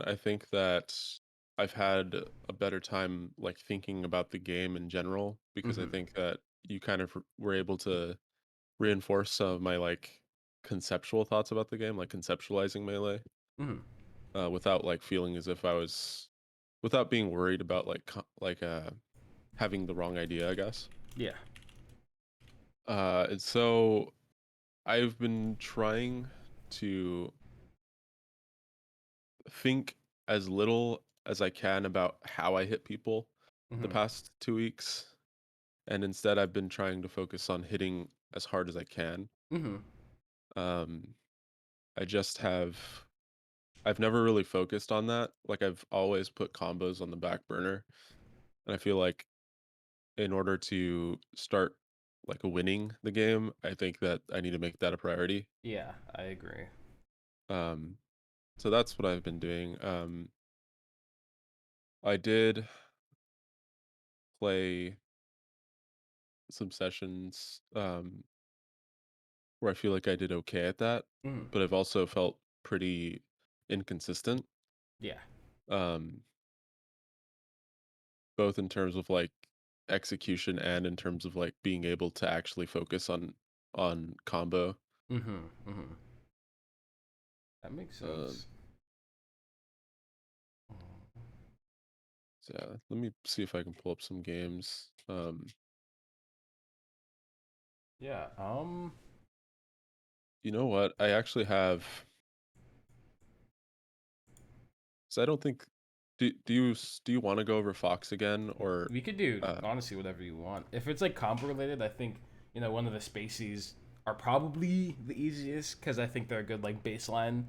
I think that I've had a better time like thinking about the game in general because I Mhm. think that you kind of were able to reinforce some of my like conceptual thoughts about the game, like conceptualizing melee, Mhm. without like feeling as if I was without being worried about like having the wrong idea, I guess. Yeah. And so I've been trying to think as little as I can about how I hit people the Mhm. past 2 weeks, and instead I've been trying to focus on hitting as hard as I can. Mhm. Um, I just have I've never really focused on that. Like I've always put combos on the back burner, and I feel like in order to start like winning the game, I think that I need to make that a priority. Yeah, I agree. Um, so that's what I've been doing. I did play some sessions where I feel like I did okay at that, Mhm. but I've also felt pretty inconsistent, Yeah. um, both in terms of like execution and in terms of like being able to actually focus on combo. Mhm. Mhm. That makes Um, sense. so yeah, let me see if I can pull up some games. Yeah. You know what? I actually have. So I don't think. Do you want to go over Fox again or? We could do Uh, honestly whatever you want. If it's like combo related, I think one of the spacies are probably the easiest because I think they're a good like baseline.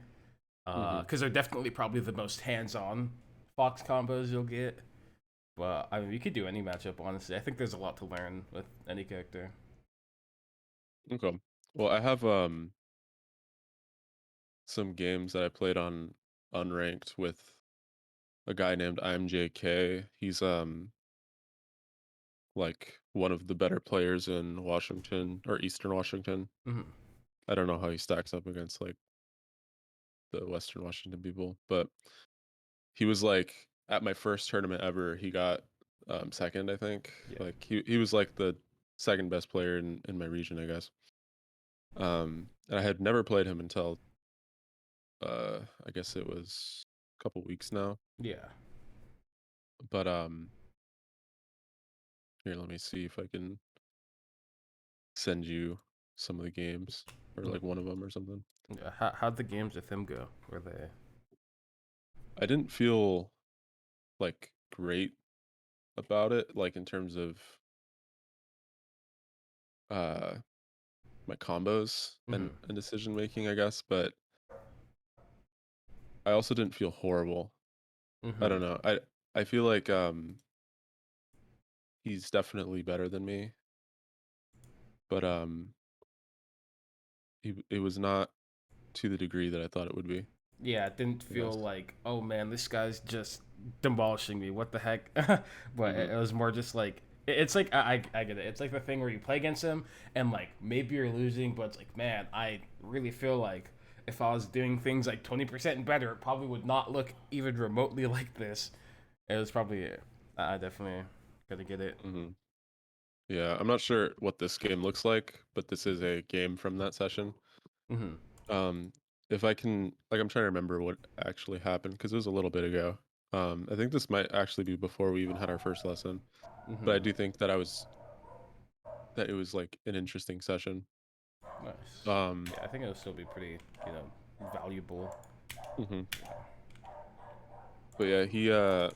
mhm. Because they're definitely probably the most hands-on Fox combos you'll get. But I mean, we could do any matchup. Honestly, I think there's a lot to learn with any character. Okay. Well, I have some games that I played on unranked with a guy named IMJK. He's like one of the better players in Washington or Eastern Washington. Hmm. I don't know how he stacks up against like the Western Washington people, but he was like at my first tournament ever, he got second, I think. Yeah. Like he was like the second best player in my region, I guess. And I had never played him until I guess it was a couple weeks now. Yeah. But here, let me see if I can send you some of the games or Mm. like one of them or something. Yeah. How'd the games with him go? Were they? I didn't feel like great about it, like in terms of uh my combos Hmm. and decision making, I guess, but I also didn't feel horrible. I Hmm. don't know. I feel like he's definitely better than me, but it was not to the degree that I thought it would be, Yeah, it didn't I feel guess. like, oh man, this guy's just demolishing me. What the heck? But Hmm. it was more just like it's like I get it. It's like the thing where you play against him and like maybe you're losing, but it's like man, I really feel like if I was doing things like 20% better, it probably would not look even remotely like this. It was probably I definitely gotta get it. Hmm. Yeah, I'm not sure what this game looks like, but this is a game from that session. Hmm. Um, if I can, like, I'm trying to remember what actually happened because it was a little bit ago. I think this might actually be before we even had our first lesson, but I Hmm. do think that it was like an interesting session. Nice. Um, Yeah, I think it'll still be pretty valuable. mhm. But yeah,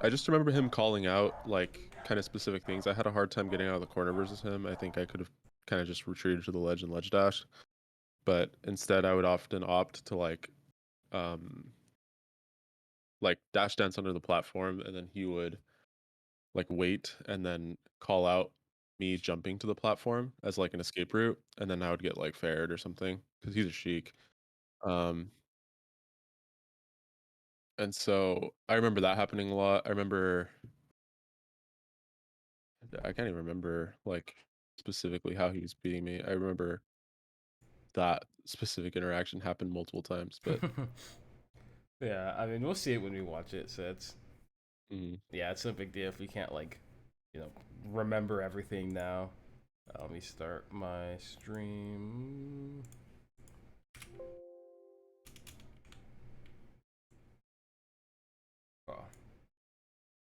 I just remember him calling out like kind of specific things. I had a hard time getting out of the corner versus him. I think I could have kind of just retreated to the ledge and ledge dash, but instead I would often opt to um like dash dance under the platform, and then he would like wait and then call out me jumping to the platform as like an escape route, and then I would get like ferred or something because he's a Sheik. Um, and so I remember that happening a lot. I can't even remember like specifically how he was beating me. I remember that specific interaction happened multiple times, but Yeah, I mean, we'll see it when we watch it. So it's Mm. yeah, it's no big deal if we can't like, you know, remember everything now. Let me start my stream.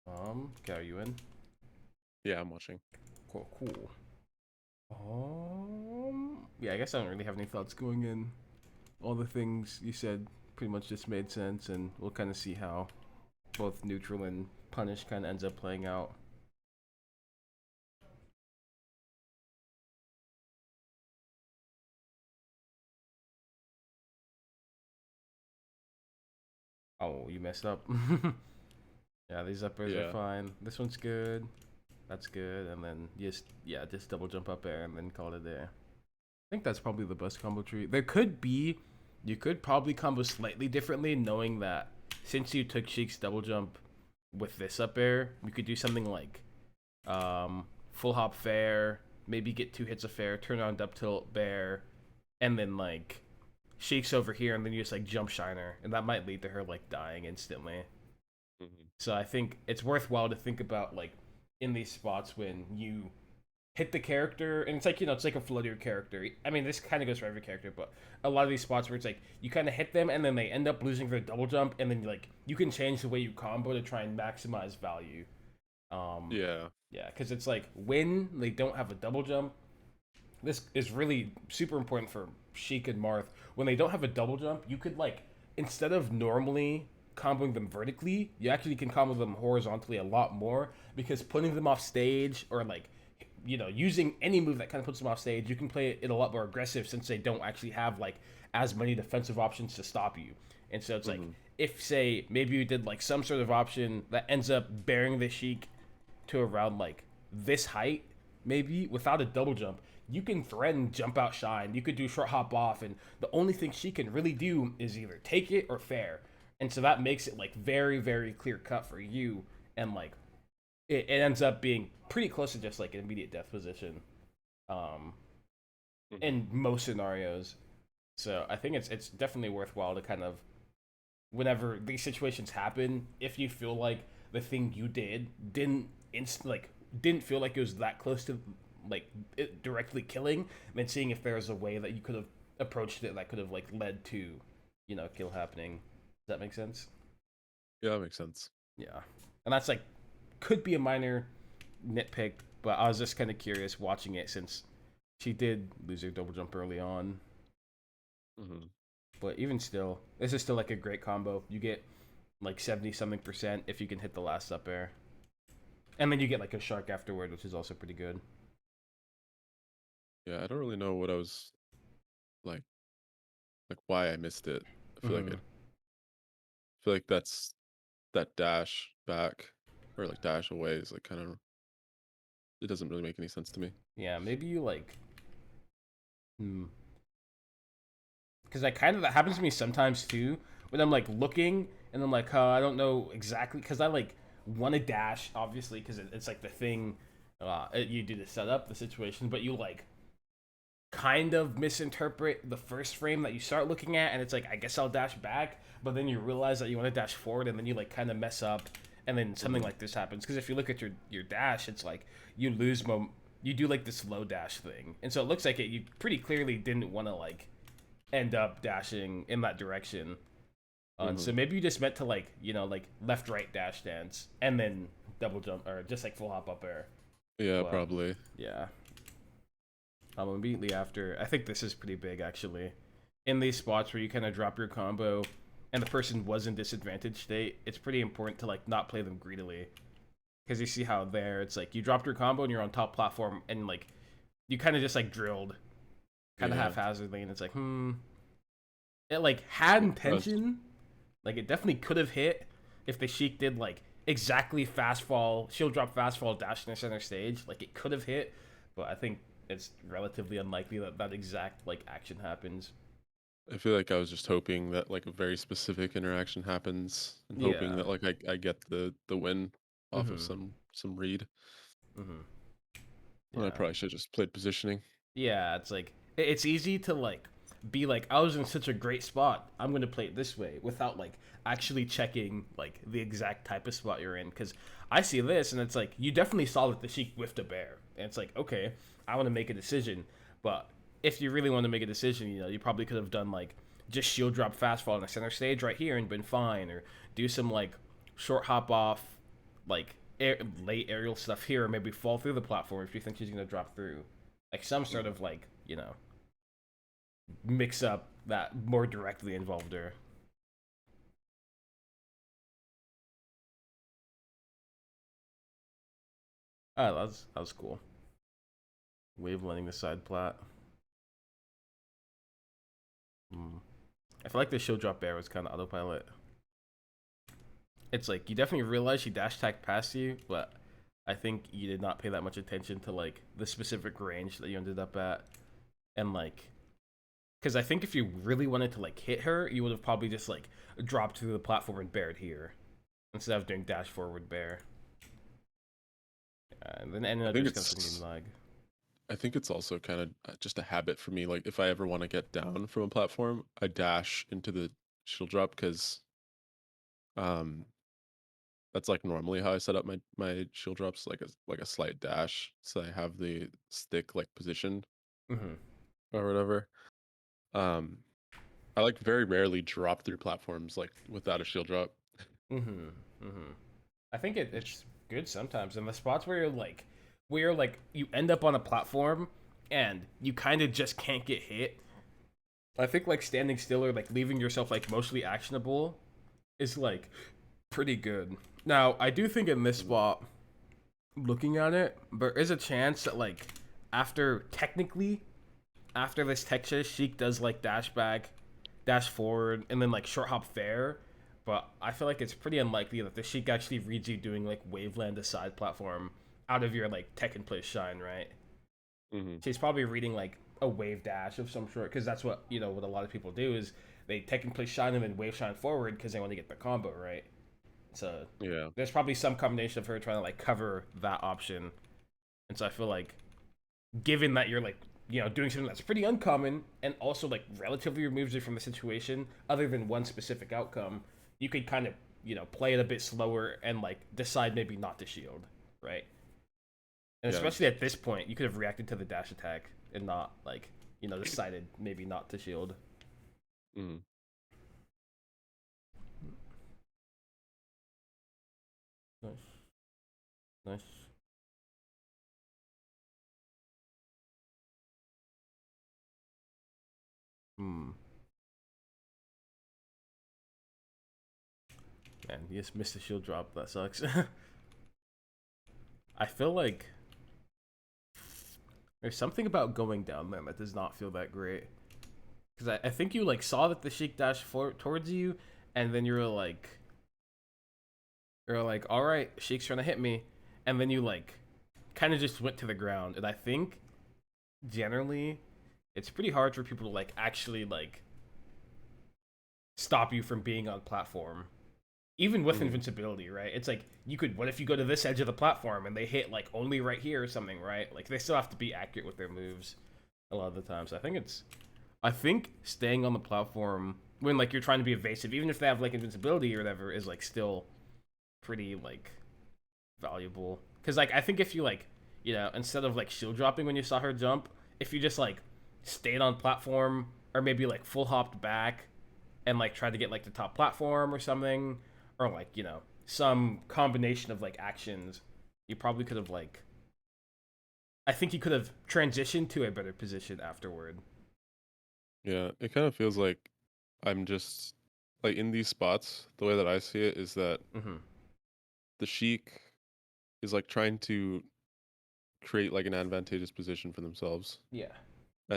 Oh. Okay, are you in? Yeah, I'm watching. Cool, cool. Yeah, I guess I don't really have any thoughts going in. All the things you said pretty much just made sense, and we'll kind of see how both neutral and punish kind of ends up playing out. Oh, you messed up. Yeah, these uppers are Yeah. fine. This one's good. That's good, and then just double jump up air and then call it there. I think that's probably the best combo tree. You could probably combo slightly differently, knowing that since you took Sheik's double jump with this up air, you could do something like full hop fair, maybe get 2 hits of fair, turn on up tilt bear, and then like Sheik's over here, and then you just like jump shiner, and that might lead to her like dying instantly. Hmm. So I think it's worthwhile to think about like in these spots when you hit the character, and it's like it's like a floater character. I mean, this kind of goes for every character, but a lot of these spots where it's like you kind of hit them, and then they end up losing their double jump, and then like you can change the way you combo to try and maximize value. Um, Yeah. yeah, because it's like when they don't have a double jump, this is really super important for Sheik and Marth. When they don't have a double jump, you could like instead of normally comboing them vertically, you actually can combo them horizontally a lot more because putting them off stage or like using any move that kind of puts them off stage, you can play it a lot more aggressive since they don't actually have like as many defensive options to stop you. And so it's like Hmm. if say maybe you did like some sort of option that ends up bearing the Sheik to around like this height, maybe without a double jump, you can threaten jump out shine. You could do short hop off, and the only thing she can really do is either take it or fair. And so that makes it like very, very clear cut for you. And like it ends up being pretty close to just like an immediate death position. Um Hmm. in most scenarios. So I think it's definitely worthwhile to kind of whenever these situations happen, if you feel like the thing you did didn't feel like it was that close to like it directly killing, then seeing if there's a way that you could have approached it that could have like led to kill happening. Does that make sense? Yeah, that makes sense. Yeah, and that's like could be a minor nitpick, but I was just kind of curious watching it since she did lose her double jump early on. Hmm. But even still, this is still like a great combo. You get like 70 something percent if you can hit the last up air. And then you get like a shark afterward, which is also pretty good. Yeah, I don't really know what I was like, why I missed it. Mm-hmm. I feel like that's that dash back or like dash away is like kind of it doesn't really make any sense to me. Yeah, maybe you like, because I kind of that happens to me sometimes too when I'm like looking and I'm like, oh, I don't know exactly because I like want to dash obviously because it's like the thing you do to set up the situation, but you like kind of misinterpret the first frame that you start looking at, and it's like I guess I'll dash back, but then you realize that you want to dash forward, and then you like kind of mess up, and then something Hmm. like this happens. Because if you look at your dash, it's like you lose you do like this low dash thing, and so it looks like you pretty clearly didn't want to like end up dashing in that direction. And Hmm. so maybe you just meant to like like left right dash dance and then double jump or just like full hop up air. Yeah, But probably. yeah, immediately after, I think this is pretty big actually. In these spots where you kind of drop your combo and the person was in disadvantaged state, it's pretty important to like not play them greedily because you see how there it's like you dropped your combo and you're on top platform and like you kind of just like drilled kind of Yeah. haphazardly and it's like it like had That's intention, like it definitely could have hit if the Sheik did like exactly fast fall shield drop fast fall dash in the center stage, like it could have hit, but I think it's relatively unlikely that that exact like action happens. I feel like I was just hoping that like a very specific interaction happens and hoping Yeah. that like I get the win off of Mm-hmm. some read. Mm-hmm. And I Yeah. probably should have just played positioning. Yeah, it's like it's easy to like be like, I was in such a great spot, I'm gonna play it this way without like actually checking like the exact type of spot you're in. Because I see this and it's like you definitely saw that the Sheik whiffed a bear, and it's like okay, I want to make a decision, but if you really want to make a decision, you probably could have done like just shield drop fast fall on the center stage right here and been fine, or do some like short hop off, like late aerial stuff here, or maybe fall through the platform if you think she's gonna drop through, like some sort of like mix up that more directly involved her. Oh, that was cool. Wave landing the side plat. Hmm. I feel like the shield drop bear was kind of autopilot. It's like you definitely realize she dash tagged past you, but I think you did not pay that much attention to like the specific range that you ended up at, and like, because I think if you really wanted to like hit her, you would have probably just like dropped through the platform and bared here instead of doing dash forward bear. And then ended I up think just kind of it's getting lag. I think it's also kind of just a habit for me. Like if I ever want to get down from a platform, I dash into the shield drop because um that's like normally how I set up my shield drops, like a slight dash, so I have the stick like position Mm-hmm. or whatever. Um, I like very rarely drop through platforms like without a shield drop. Mm-hmm. Mm-hmm. I think Which it's good sometimes in the spots where you end up on a platform and you kind of just can't get hit. I think like standing still or like leaving yourself like mostly actionable is like pretty good. Now, I do think in this Mhm. spot, looking at it, there is a chance that like after technically after this Texas, Sheik does like dash back, dash forward, and then like short hop fair. But I feel like it's pretty unlikely that the Sheik actually reads you doing like Waveland aside platform out of your like tech and play shine, right? Mhm. She's probably reading like a wave dash of some sort because that's what what a lot of people do is they tech and play shine and then wave shine forward because they want to get the combo right. So Yeah. there's probably some combination of her trying to like cover that option, and so I feel like given that you're like doing something that's pretty uncommon and also like relatively removes you from the situation other than one specific outcome, you could kind of play it a bit slower and like decide maybe not to shield, right? And Yeah. especially at this point you could have reacted to the dash attack and not like decided maybe not to shield. Mhm. Nice. Nice. Hmm. Man, you just missed the shield drop. That sucks. I feel like there's something about going down there that does not feel that great. Because I think you like saw that the Sheik dashed towards you, and then you're like, all right, Sheik's trying to hit me, and then you like kind of just went to the ground. And I think generally it's pretty hard for people to like actually like stop you from being on platform, even with Mhm. invincibility, right? It's like you could. What if you go to this edge of the platform and they hit like only right here or something, right? Like they still have to be accurate with their moves a lot of the times. So I think staying on the platform when like you're trying to be evasive, even if they have like invincibility or whatever, is like still pretty like valuable. Because like I think if you like instead of like shield dropping when you saw her jump, if you just like stayed on platform or maybe like full hopped back and like tried to get like the top platform or something, or like some combination of like actions, you probably could have like I think you could have transitioned to a better position afterward. Yeah. It kind of feels like I'm just like in these spots, the way that I see it is that Mm-hmm. the Sheik is like trying to create like an advantageous position for themselves. Yeah,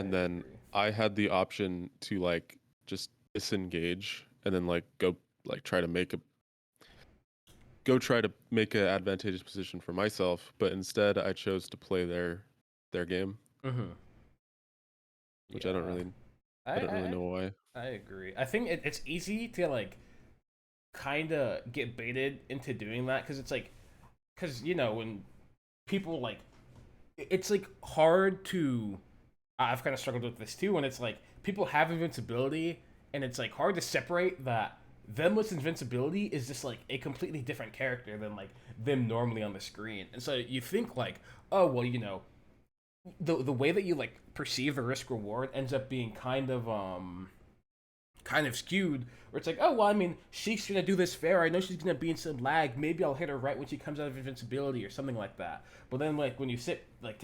I And then agree. I had the option to like just disengage and then like go like try to make an advantageous position for myself, but instead I chose to play their game, Mm-hmm. which Yeah, I I don't really I know why. I agree. I think it's easy to like kind of get baited into doing that because it's like when people like it's like hard to I've kind of struggled with this too, when it's like people have invincibility, and it's like hard to separate that them with invincibility is just like a completely different character than like them normally on the screen. And so you think like, oh well, the way that you like perceive the risk reward ends up being kind of skewed, where it's like, oh well, I mean, Sheik's gonna do this fair. I know she's gonna be in some lag. Maybe I'll hit her right when she comes out of invincibility or something like that. But then like when you take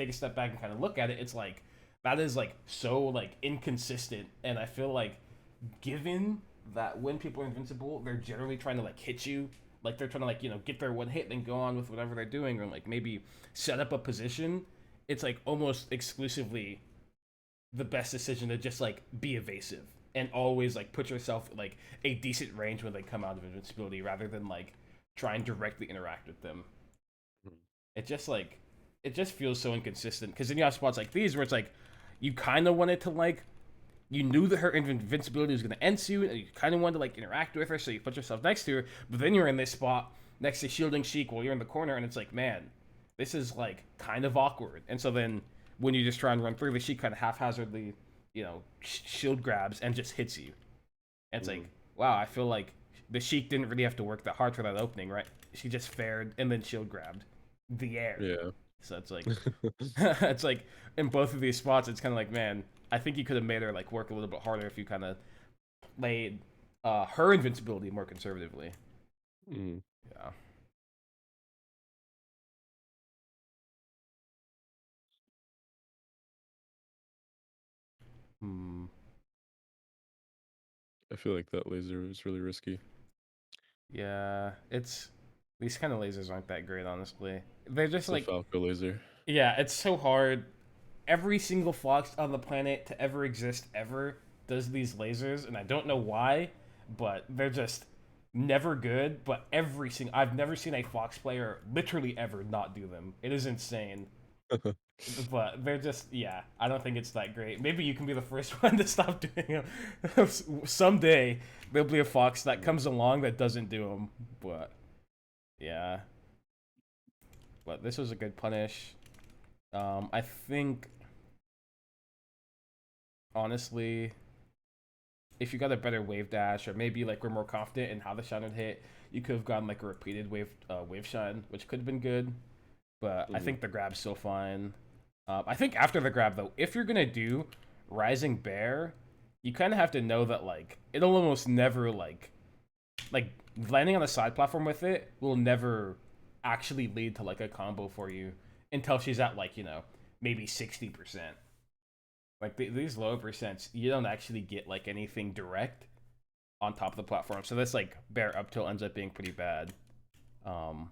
a step back and kind of look at it, it's like that is like so like inconsistent. And I feel like, given that when people are invincible, they're generally trying to like hit you. Like they're trying to like get their one hit, then go on with whatever they're doing, or like maybe set up a position. It's like almost exclusively the best decision to just like be evasive and always like put yourself like a decent range when they come out of invincibility, rather than like try and directly interact with them. It just like it just feels so inconsistent, because then you have spots like these where it's like you kind of wanted to like, you knew that her invincibility was going to end soon, and you kind of wanted to like interact with her, so you put yourself next to her. But then you're in this spot next to shielding Sheik while you're in the corner, and it's like, man, this is like kind of awkward. And so then when you just try and run through, the Sheik kind of haphazardly, shield grabs and just hits you. And it's like, wow, I feel like the Sheik didn't really have to work that hard for that opening, right? She just fared and then shield grabbed the air. Yeah. So it's like, it's like in both of these spots, it's kind of like, man, I think you could have made her like work a little bit harder if you kind of played her invincibility more conservatively. Mm. Yeah. Hmm. I feel like that laser was really risky. Yeah. It's these kind of lasers aren't that great, honestly. They're just It's a like, Falco laser. yeah, it's so hard. Every single fox on the planet to ever exist ever does these lasers, and I don't know why, but they're just never good. But I've never seen a fox player literally ever not do them. It is insane. But they're just, yeah, I don't think it's that great. Maybe you can be the first one to stop doing them. Someday there'll be a fox that comes along that doesn't do them. But yeah, but this was a good punish. I think, honestly, if you got a better wave dash, or maybe like we're more confident in how the shine would hit, you could have gotten like a repeated wave shine, which could have been good. But I think the grab's still fine. I think after the grab though, if you're gonna do Rising Bear, you kind of have to know that like it'll almost never like landing on a side platform with it will never actually lead to like a combo for you until she's at like maybe 60%. Like these low percents, you don't actually get like anything direct on top of the platform. So this like bear up tilt ends up being pretty bad. Um,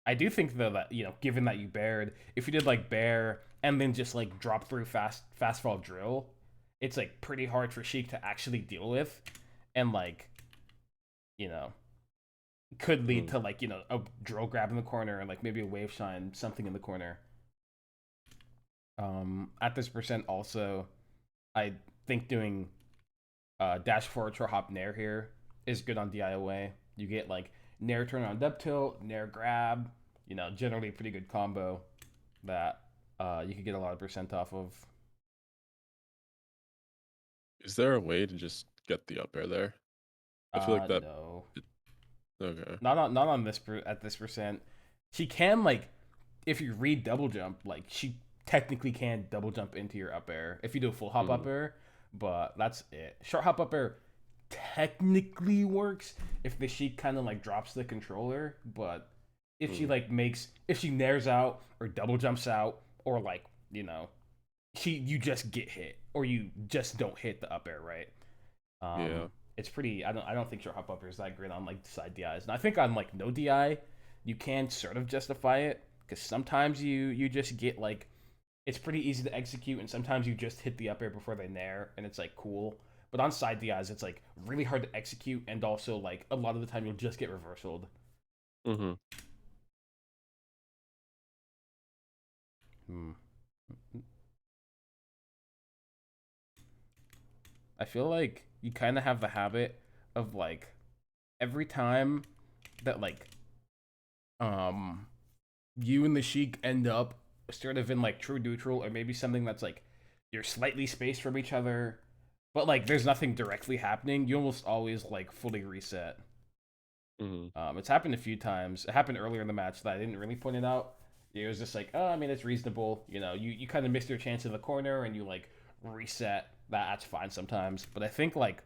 I do think though that given that you bared, if you did like bear and then just like drop through fast fall drill, it's like pretty hard for Sheik to actually deal with, and like you know could lead to like a drill grab in the corner, and like maybe a wave shine something in the corner. At this percent also, I think doing dash forward to hop nair here is good on DIOA. You get like nair turn on up tilt, nair grab, generally a pretty good combo that you could get a lot of percent off of. Is there a way to just get the up air there? I feel like that. No, Okay. not on this at this percent. She can like, if you read double jump, like she technically can double jump into your up air if you do a full hop up air, but that's it. Short hop up air technically works if the Sheik kind of like drops the controller, but if she like if she nairs out or double jumps out, or like you just get hit, or you just don't hit the up air, right? Yeah. It's pretty. I don't think short hop up air is that great on like side DIs, and I think on like no DI, you can sort of justify it, because sometimes you just get like, it's pretty easy to execute, and sometimes you just hit the up air before they nair, and it's like cool. But on side DIs, it's like really hard to execute, and also like a lot of the time you'll just get reversaled. Mm-hmm. Hmm. I feel like you kind of have the habit of like every time that like um you and the Sheik end up sort of in like true neutral, or maybe something that's like you're slightly spaced from each other, but like there's nothing directly happening. You almost always like fully reset. Hmm. It's happened a few times. It happened earlier in the match that I didn't really point it out. It was just like, oh, I mean, it's reasonable. You know, you kind of missed your chance in the corner and you like reset. That's fine sometimes. But I think like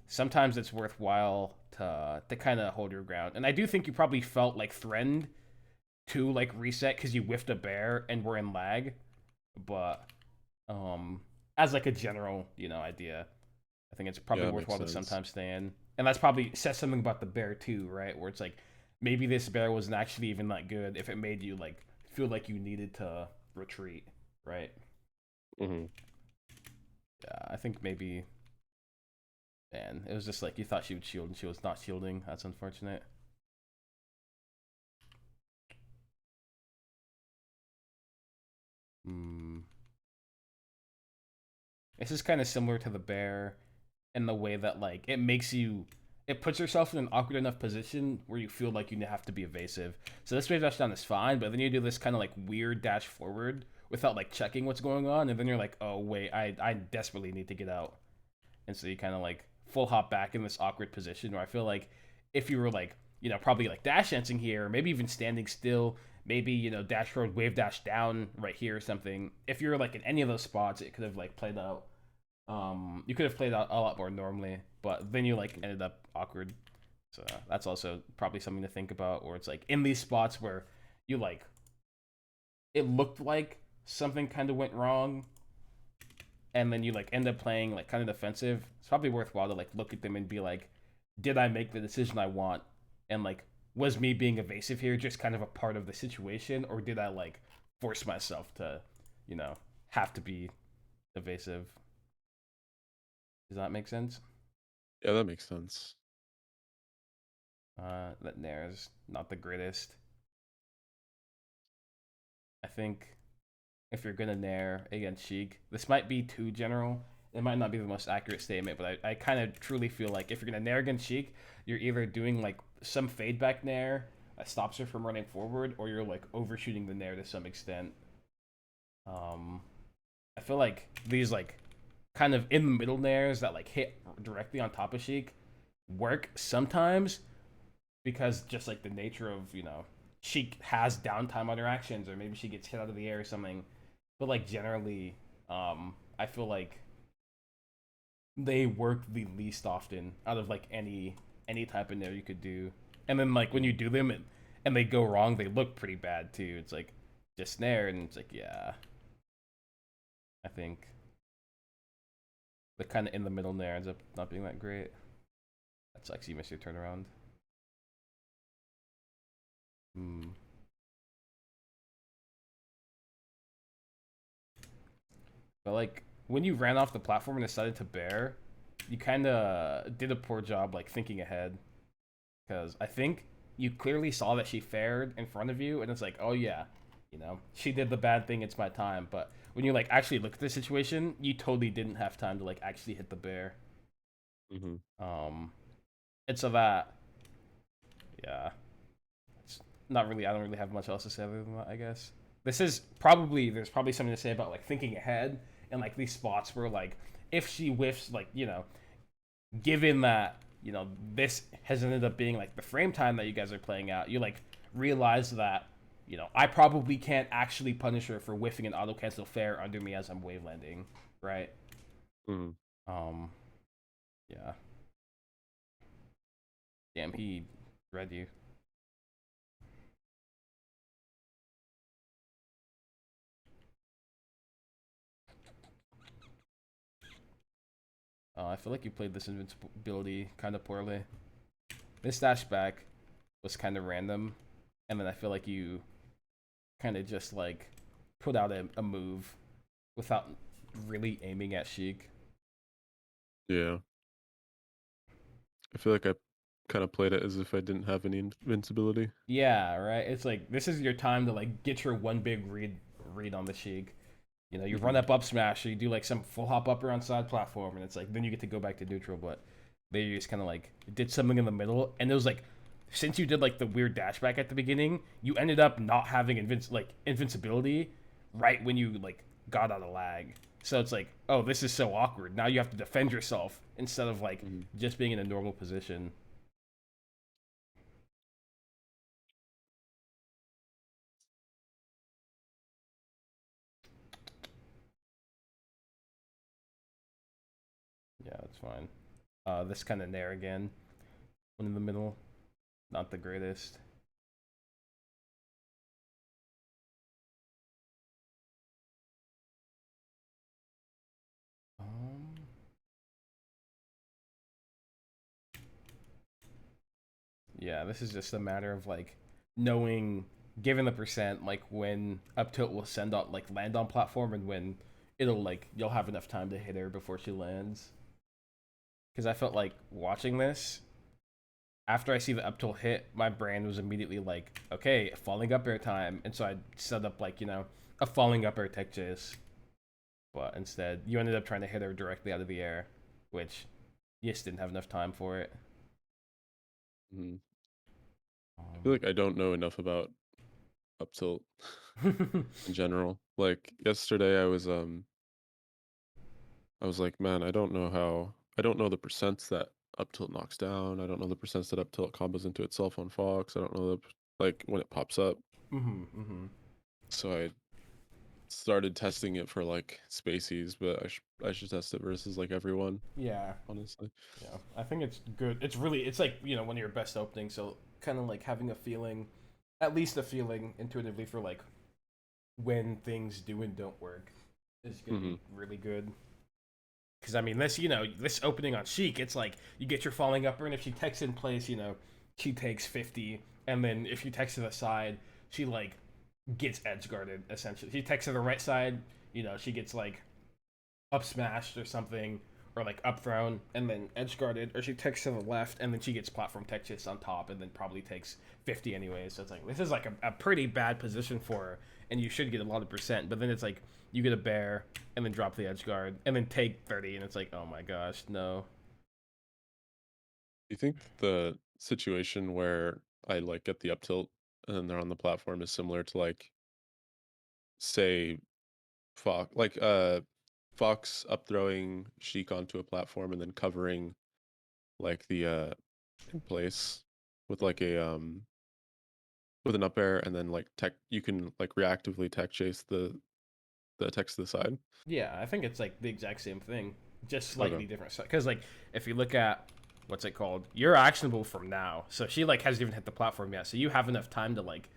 sometimes it's worthwhile to kind of hold your ground. And I do think you probably felt like threatened to like reset because you whiffed a bear and were in lag. But as like a general idea, I think it's probably Yeah, that makes worthwhile to sense. sometimes stay in. And that's probably says something about the bear too, right? Where it's like maybe this bear wasn't actually even that good if it made you like feel like you needed to retreat, right? Hmm. Yeah, I think maybe. Man, it was just like you thought she would shield and she was not shielding. That's unfortunate. Hmm. This is kind of similar to the bear in the way that like it puts yourself in an awkward enough position where you feel like you have to be evasive. So this wave dash down is fine, but then you do this kind of like weird dash forward without like checking what's going on, and then you're like, oh wait, I desperately need to get out, and so you kind of like full hop back in this awkward position where I feel like if you were like probably like dash dancing here, maybe even standing still, maybe dash forward, wave dash down right here or something. If you're like in any of those spots, it could have like played out you could have played out a lot more normally, but then you like ended up awkward. So that's also probably something to think about. Or it's like in these spots where you like it looked like something kind of went wrong, and then you like end up playing like kind of defensive. It's probably worthwhile to like look at them and be like, did I make the decision I want? And like, was me being evasive here just kind of a part of the situation, or did I like force myself to, you know, have to be evasive? Does that make sense? Yeah, that makes sense. That Nair's not the greatest. I think if you're gonna Nair against Sheik, this might be too general. It might not be the most accurate statement, but I kind of truly feel like if you're gonna Nair against Sheik, you're either doing like some fade back Nair that stops her from running forward, or you're like overshooting the Nair to some extent. Um, I feel like these like kind of in the middle Nairs that like hit directly on top of Sheik work sometimes, because just like the nature of she has downtime on her actions, or maybe she gets hit out of the air or something. But like generally, I feel like they work the least often out of like any type of nair you could do. And then like when you Mhm. do them and they go wrong, they look pretty bad too. It's like just snare, and it's like yeah, I think the kind of in the middle nair ends up not being that great. That sucks. You miss your turnaround. Hmm. But like when you ran off the platform and decided to bear, you kind of did a poor job like thinking ahead, because I think you clearly saw that she fared in front of you, and it's like, oh yeah, she did the bad thing. It's my time. But when you like actually look at the situation, you totally didn't have time to like actually hit the bear. Mhm. Um, and so that yeah, it's not really. I don't really have much else to say other than that. I guess there's probably something to say about like thinking ahead and like these spots where like if she whiffs like given that this has ended up being like the frame time that you guys are playing out, you like realize that I probably can't actually punish her for whiffing an auto cancel fair under me as I'm wave landing, right? Mhm. um yeah. Damn, he read you. I feel like you played this invincibility kind of poorly. This dash back was kind of random, and then I feel like you kind of just like put out a move without really aiming at Sheik. Yeah. I feel like I kind of played it as if I didn't have any invincibility. Yeah, right. It's like this is your time to like get your one big read on the Sheik. You run Mhm. up smash, or you do like some full hop upper on side platform, and it's like then you get to go back to neutral. But they just kind of like did something in the middle, and it was like since you did like the weird dashback at the beginning, you ended up not having invincibility right when you like got out of lag. So it's like, oh, this is so awkward. Now you have to defend yourself instead of like Mhm. just being in a normal position. Yeah, that's fine. This kind of nair again. One in the middle. Not the greatest. Um, yeah, this is just a matter of like knowing, given the percent, like when up tilt will send on like land on platform and when it'll like you'll have enough time to hit her before she lands. Because I felt like watching this after I see the up tilt hit, my brain was immediately like, okay, falling up air time, and so I set up like a falling up air tech chase. But instead, you ended up trying to hit her directly out of the air, which you just didn't have enough time for it. Mhm. I feel like I don't know enough about up tilt in general. Like yesterday, I was like, man, I don't know the percents that up tilt knocks down. I don't know the percents that up tilt combos into itself on Fox. I don't know like when it pops up. Mm-hmm, mm-hmm. So I started testing it for like spacies, but I should test it versus like everyone, Yeah, honestly. yeah. I think it's good. It's really, it's like, one of your best openings. So kind of like having a feeling, at least a feeling intuitively for like when things do and don't work is going to Hmm. be really good. Because I mean, this opening on Sheik, it's like you get your falling upper, and if she techs in place, she takes 50, and then if you text to the side, she like gets edge guarded essentially. She techs to the right side, she gets like up smashed or something, or like up thrown and then edge guarded, or she takes to the left and then she gets platform tech chase on top and then probably takes 50 anyways. So it's like this is like a pretty bad position for her, and you should get a lot of percent. But then it's like you get a bear and then drop the edge guard and then take 30, and it's like, oh my gosh, no. Do you think the situation where I like get the up tilt and then they're on the platform is similar to like say Fox up throwing Sheik onto a platform and then covering like the in place with like a with an up air and then like tech you can like reactively tech chase the text to the side. Yeah, I think it's like the exact same thing, just Okay. slightly different. Because like if you look at what's it called, you're actionable from now. So she like hasn't even hit the platform yet. So you have enough time to like,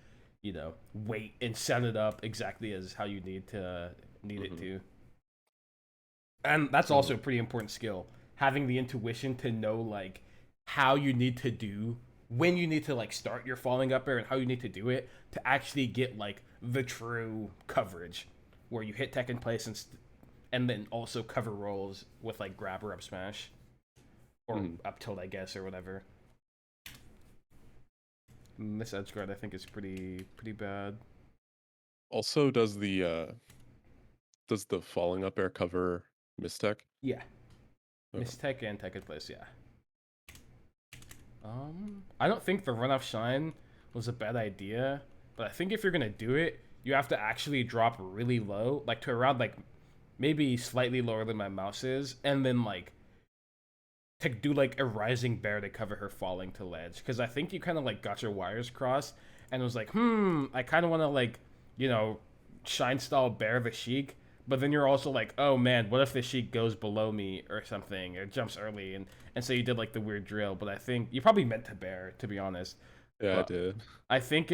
wait and set it up exactly as how you need it Hmm. to. And that's Hmm. also a pretty important skill, having the intuition to know like how you need to do when you need to like start your falling up air and how you need to do it to actually get like the true coverage where you hit tech in place and then also cover rolls with like grab or up smash or Hmm. up tilt, I guess, or whatever. And this edge guard I think is pretty bad. Also, does the falling up air cover mistech? Yeah, Okay. miss tech and tech in place. Yeah. I don't think the run off shine was a bad idea, but I think if you're gonna do it, you have to actually drop really low, like to around like maybe slightly lower than my mouse is, and then like to do like a rising bear to cover her falling to ledge. Because I think you kind of like got your wires crossed and was like, I kind of want to like, you know, shine style bear the Sheik. But then you're also like, oh man, what if the Sheik goes below me or something, or jumps early, and so you did like the weird drill. But I think you probably meant to bear, to be honest. Yeah, I But did. I think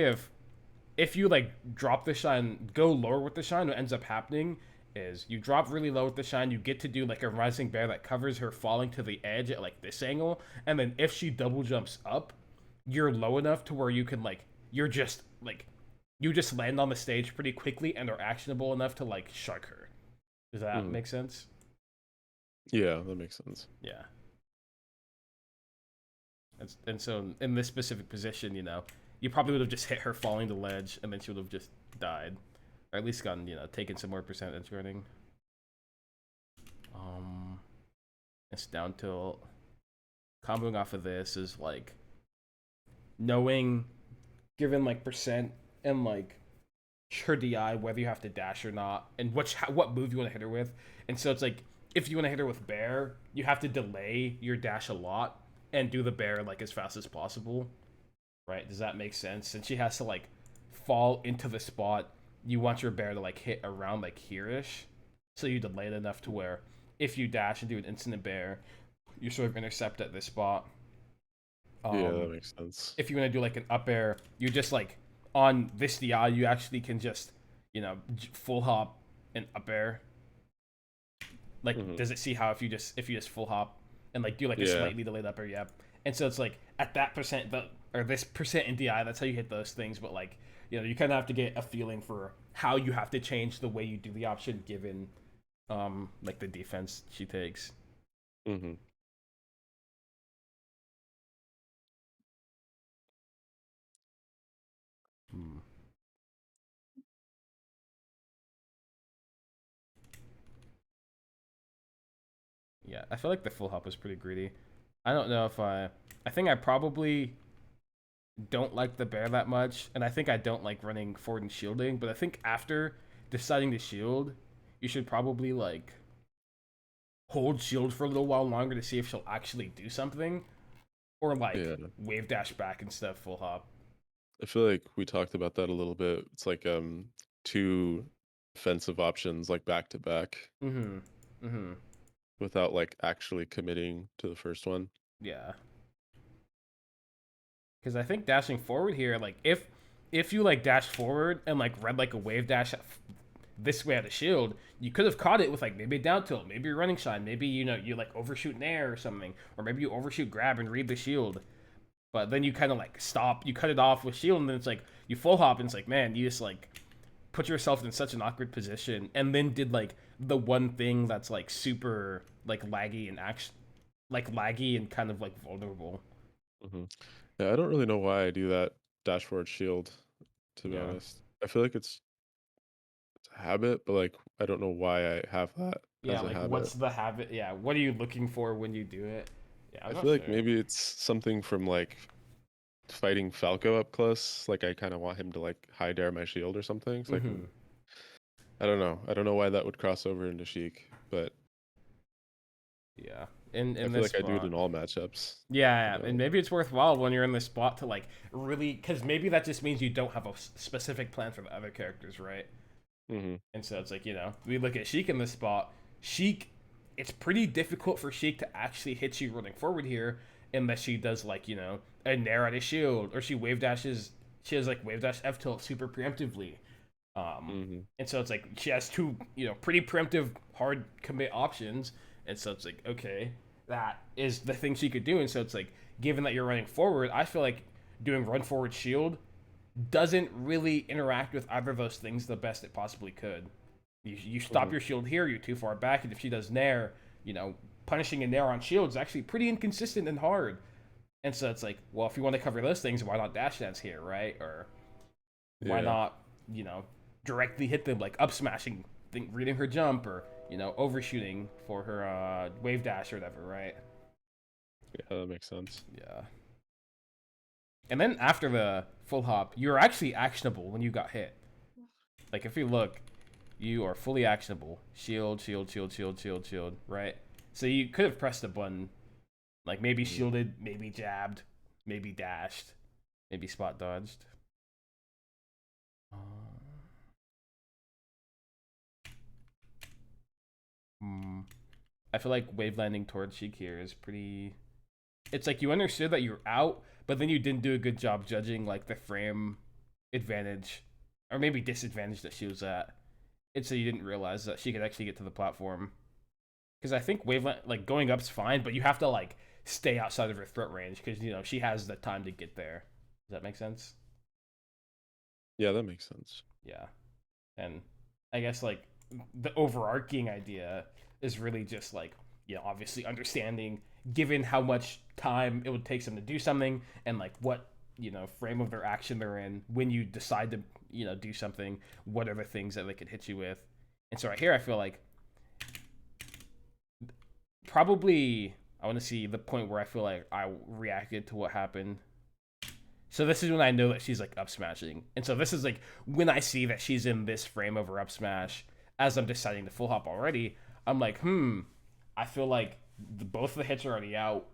if you like drop the shine, go lower with the shine, what ends up happening is you drop really low with the shine, you get to do like a rising bear that covers her falling to the edge at like this angle, and then if she double jumps up, you're low enough to where you can like you're just like you just land on the stage pretty quickly and are actionable enough to like shark her. Does that Hmm. make sense? Yeah, that makes sense. Yeah. And so in this specific position, you probably would have just hit her falling the ledge, and then she would have just died, or at least gotten taken some more percentage running. Um, it's down till comboing off of this is like knowing, given like percent and like her DI, whether you have to dash or not, and what move you want to hit her with. And so it's like if you want to hit her with bear, you have to delay your dash a lot and do the bear like as fast as possible. Right? Does that make sense? And she has to like fall into the spot you want your bear to like hit around like here-ish. So you delay it enough to where if you dash and do an instant bear, you sort of intercept at this spot. Yeah, that Um, makes sense. if you want to do like an up air, you just like on this DI, you actually can just full hop and up air. Like, Hmm. does it see how if you just full hop and like do like a Yeah. slightly delayed up air? Yeah. And so it's like at that percent or this percent in DI, that's how you hit those things. But like you kind of have to get a feeling for how you have to change the way you do the option given like the defense she takes. Hmm. Hmm. Yeah, I feel like the full hop was pretty greedy. I don't know if I think I probably don't like the bear that much, and I think I don't like running forward and shielding. But I think after deciding to shield, you should probably like hold shield for a little while longer to see if she'll actually do something, or like Yeah. wave dash back instead of full hop. I feel like we talked about that a little bit. It's like two offensive options like back to back Mm-hmm. Mm-hmm. without like actually committing to the first one. Yeah. Because I think dashing forward here, like if you like dash forward and like read like a wave dash this way at a shield, you could have caught it with like maybe a down tilt, maybe a running shine, maybe you like overshoot an air or something, or maybe you overshoot grab and read the shield. But then you kind of like stop, you cut it off with shield, and then it's like you full hop, and it's like man, you just like put yourself in such an awkward position, and then did like the one thing that's like super like laggy and action, like laggy and kind of like vulnerable. Hmm. Yeah, I don't really know why I do that dashboard shield, to be Yeah. honest. I feel like it's a habit, but like I don't know why I have that Yeah, as a like habit. what's the habit? Yeah, what are you looking for when you do it? Yeah, I'm I not feel like sure. maybe it's something from like fighting Falco up close. Like I kind of want him to like high dare my shield or something, so I can. Mm-hmm. I don't know. I don't know why that would cross over into Sheik, but Yeah, I in feel this like I do it spot. in all matchups. Yeah, You yeah, and know. maybe it's worthwhile when you're in this spot to like really, because maybe that just means you don't have a specific plan for the other characters, right? Hmm. And so it's like we look at Sheik in this spot. Sheik, it's pretty difficult for Sheik to actually hit you running forward here unless she does like a nair at a shield or she wave dashes. She has like wave dash F tilt super preemptively. Um, Hmm. and so it's like she has two, pretty preemptive hard commit options. And so it's like, okay, that is the thing she could do. And so it's like, given that you're running forward, I feel like doing run forward shield doesn't really interact with either of those things the best it possibly could. You stop Hmm. your shield here, you're too far back, and if she does nair, punishing a nair on shield is actually pretty inconsistent and hard. And so it's like, well, if you want to cover those things, why not dash dance here, right? Or why Yeah. not, you know, directly hit them like up smashing, reading her jump, or overshooting for her wave dash or whatever, right? Yeah, that makes sense. Yeah. And then after the full hop, you're actually actionable when you got hit. Like if you look, you are fully actionable. Shield, shield, shield, shield, shield, shield, right? So you could have pressed a button, like maybe Mhm. shielded, maybe jabbed, maybe dashed, maybe spot dodged. Hmm. I feel like wave landing towards Sheik here is pretty. It's like you understood that you're out, but then you didn't do a good job judging like the frame advantage, or maybe disadvantage that she was at. And so you didn't realize that she could actually get to the platform. Because I think waveland like going up's fine, but you have to like stay outside of her threat range because she has the time to get there. Does that make sense? Yeah, that makes sense. Yeah. And I guess like the overarching idea is really just like obviously understanding given how much time it would take them to do something and like what frame of their action they're in when you decide to do something, what are the things that they could hit you with. And so right here I feel like probably I want to see the point where I feel like I reacted to what happened. So this is when I know that she's like up smashing. And so this is like when I see that she's in this frame of her up smash as I'm deciding to full hop already. I'm like, I feel like both the hits are already out.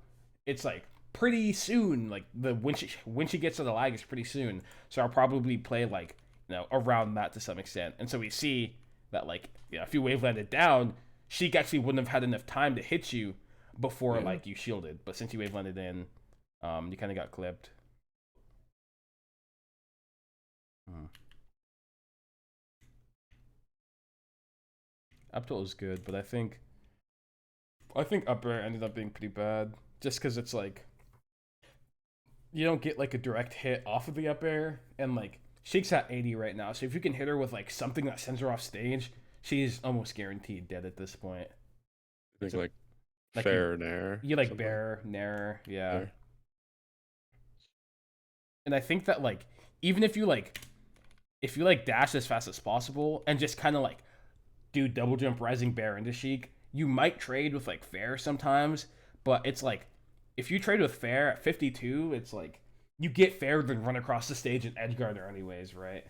It's like pretty soon. Like the when she gets to the lag is pretty soon. So I'll probably play like, around that to some extent. And so we see that like, if you wave landed down, Sheik actually wouldn't have had enough time to hit you before Yeah. like you shielded. But since you wave landed in, you kind of got clipped. Hmm. Up tilt was good, but I think up air ended up being pretty bad. Just because it's like you don't get like a direct hit off of the up air, and like Sheik's at 80 right now, so if you can hit her with like something that sends her off stage, she's almost guaranteed dead at this point. I think So like like you fair and air. you like Something bear nair, yeah. there. And I think that like even if you like dash as fast as possible and just kind of like do double jump rising bear into Sheik, you might trade with like fair sometimes, but it's like if you trade with fair at 52, it's like you get fair then run across the stage and edge guard her anyways, right?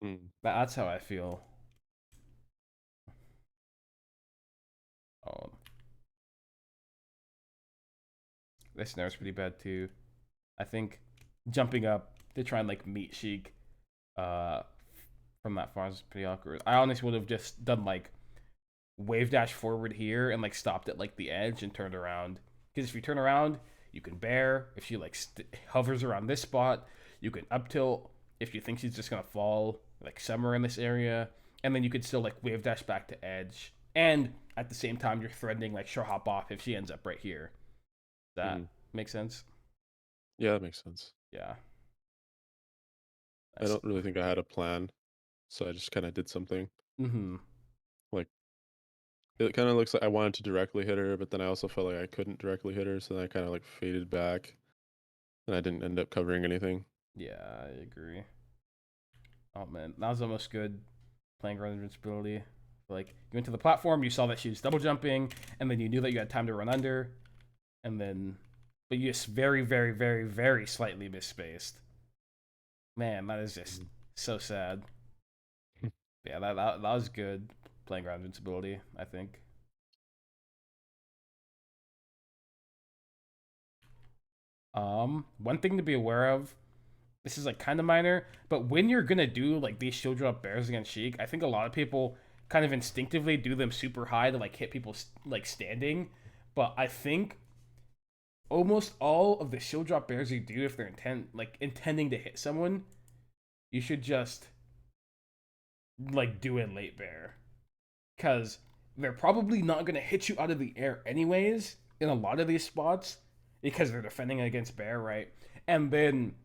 Mm. That's how I feel. Um, this snare's pretty bad too. I think jumping up to try and like meet Sheik uh from that far is pretty awkward. I honestly would have just done like wave dash forward here and like stopped at like the edge and turned around. Because if you turn around, you can bear. If she like hovers around this spot, you can up tilt. If you think she's just gonna fall like somewhere in this area, and then you could still like wave dash back to edge. And at the same time, you're threatening like short hop off if she ends up right here. That Mm. makes sense. Yeah, that makes sense. Yeah. I Nice. don't really think I had a plan, so I just kind of did something. Mm-hmm. Like it kind of looks like I wanted to directly hit her, but then I also felt like I couldn't directly hit her, so then I kind of like faded back, and I didn't end up covering anything. Yeah, I agree. Oh man, that was almost good playing ground invincibility. Like you went to the platform, you saw that she was double jumping, and then you knew that you had time to run under, and then but you just very, very, very, very slightly misspaced. Man, that is just Mhm. so sad. Yeah, that was good playing ground invincibility, I think. One thing to be aware of, this is like kind of minor, but when you're gonna do like these shield drop bears against Sheik, I think a lot of people kind of instinctively do them super high to like hit people like standing. But I think almost all of the shield drop bears you do, if they're intending to hit someone, you should just like do a late bear, because they're probably not gonna hit you out of the air anyways in a lot of these spots because they're defending against bear, right? And then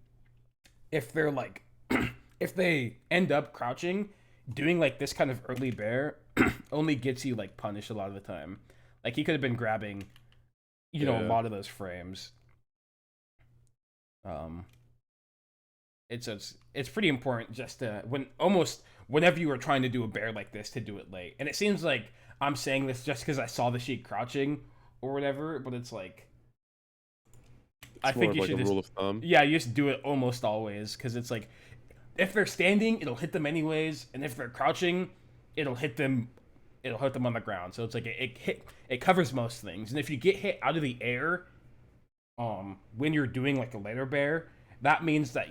if they're like if they end up crouching, doing like this kind of early bear only gets you like punished a lot of the time. Like he could have been grabbing, a Yeah. lot of those frames. Um, it's pretty important just to whenever you are trying to do a bear like this to do it late. And it seems like I'm saying this just because I saw the Sheik crouching or whatever, but it's like I It's more think of you like a should just rule of thumb. yeah, you just do it almost always because it's like if they're standing, it'll hit them anyways, and if they're crouching, it'll hit them. It'll hit them on the ground. So it's like it covers most things. And if you get hit out of the air, when you're doing like a later bear, that means that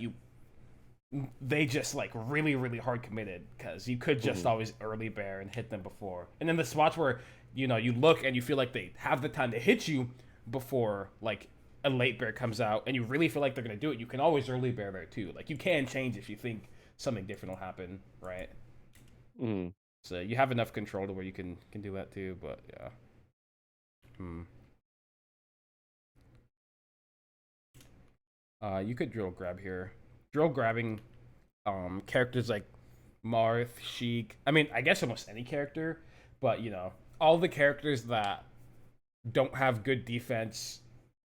they just like really really hard committed because you could just Hmm. always early bear and hit them before. And then the spots where you look and you feel like they have the time to hit you before like a late bear comes out and you really feel like they're gonna do it, you can always early bear there too. Like you can change if you think something different will happen, right? Mm. So you have enough control to where you can do that too. But yeah, hmm. You could drill grab here. Drill grabbing characters like Marth, Sheik. I mean, I guess almost any character, but all the characters that don't have good defense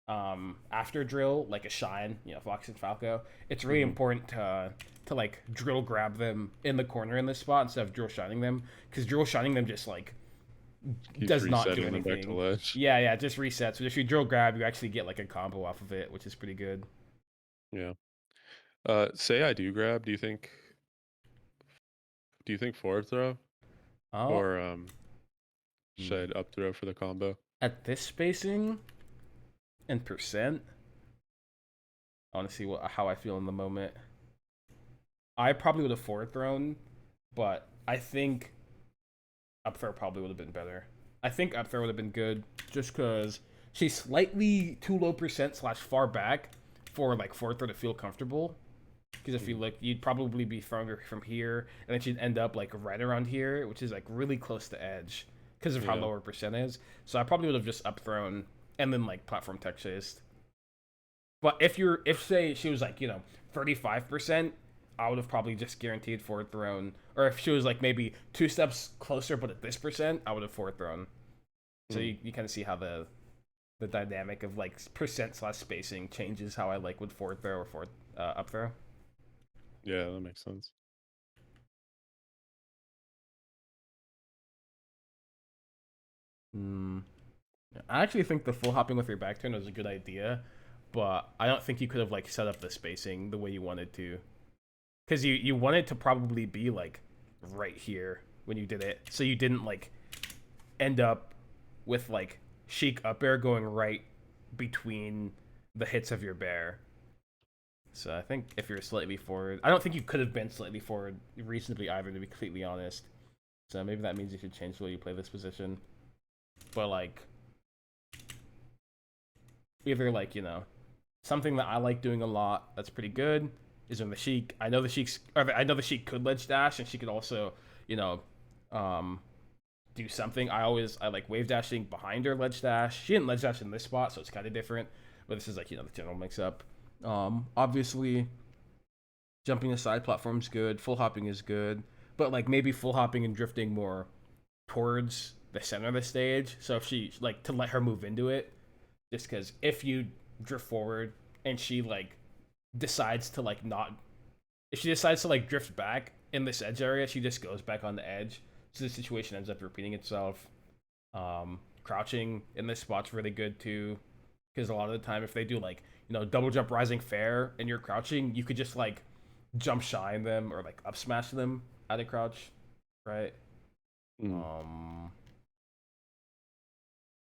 after drill, like a Shine, Fox and Falco. It's really Hmm. important to like drill grab them in the corner in this spot instead of drill shining them, because drill shining them just like Keeps does not do resetting them back to anything. ledge. Yeah, yeah, it just resets. But if you drill grab, you actually get like a combo off of it, which is pretty good. Yeah. Say I do grab. Do you think forward throw Oh, or hmm. should I up throw for the combo? At this spacing and percent, I want to see how I feel in the moment. I probably would have forward thrown, but I think up throw probably would have been better. I think up throw would have been good just because she's slightly too low percent slash far back for like forward throw to feel comfortable. Because if you Mm, look, you'd probably be throwing her from here, and then she'd end up like right around here, which is like really close to edge because of how yeah. low her percent is. So I probably would have just up thrown and then like platform tech chased. But if say she was like 35%, I would have probably just guaranteed forward thrown. Or if she was like maybe 2 steps closer, but at this percent, I would have forward thrown. So Mm, you kind of see how the dynamic of like percent slash spacing changes how I like would forward throw or forward up throw. yeah, that makes sense. Hmm. I actually think the full hopping with your back turn was a good idea, but I don't think you could have like set up the spacing the way you wanted to, because you wanted to probably be like right here when you did it, so you didn't like end up with like Sheik up air going right between the hits of your bear. So I think if you're slightly forward, I don't think you could have been slightly forward reasonably either, to be completely honest. So maybe that means you should change the way you play this position. But like either like something that I like doing a lot that's pretty good is when the Sheik. I know the Sheik could ledge dash, and she could also you know um do something. I like wave dashing behind her ledge dash. She didn't ledge dash in this spot, so it's kind of different. But this is like the general mix up. Obviously jumping aside platform is good. Full hopping is good, but like maybe full hopping and drifting more towards the center of the stage. So if she like to let her move into it, just because if you drift forward and she like decides to like not, if she decides to like drift back in this edge area, she just goes back on the edge. So the situation ends up repeating itself. Crouching in this spot's really good too, because a lot of the time if they do like double jump rising fair and you're crouching, you could just like jump shine them or like up smash them out of crouch, right? Mm, Um,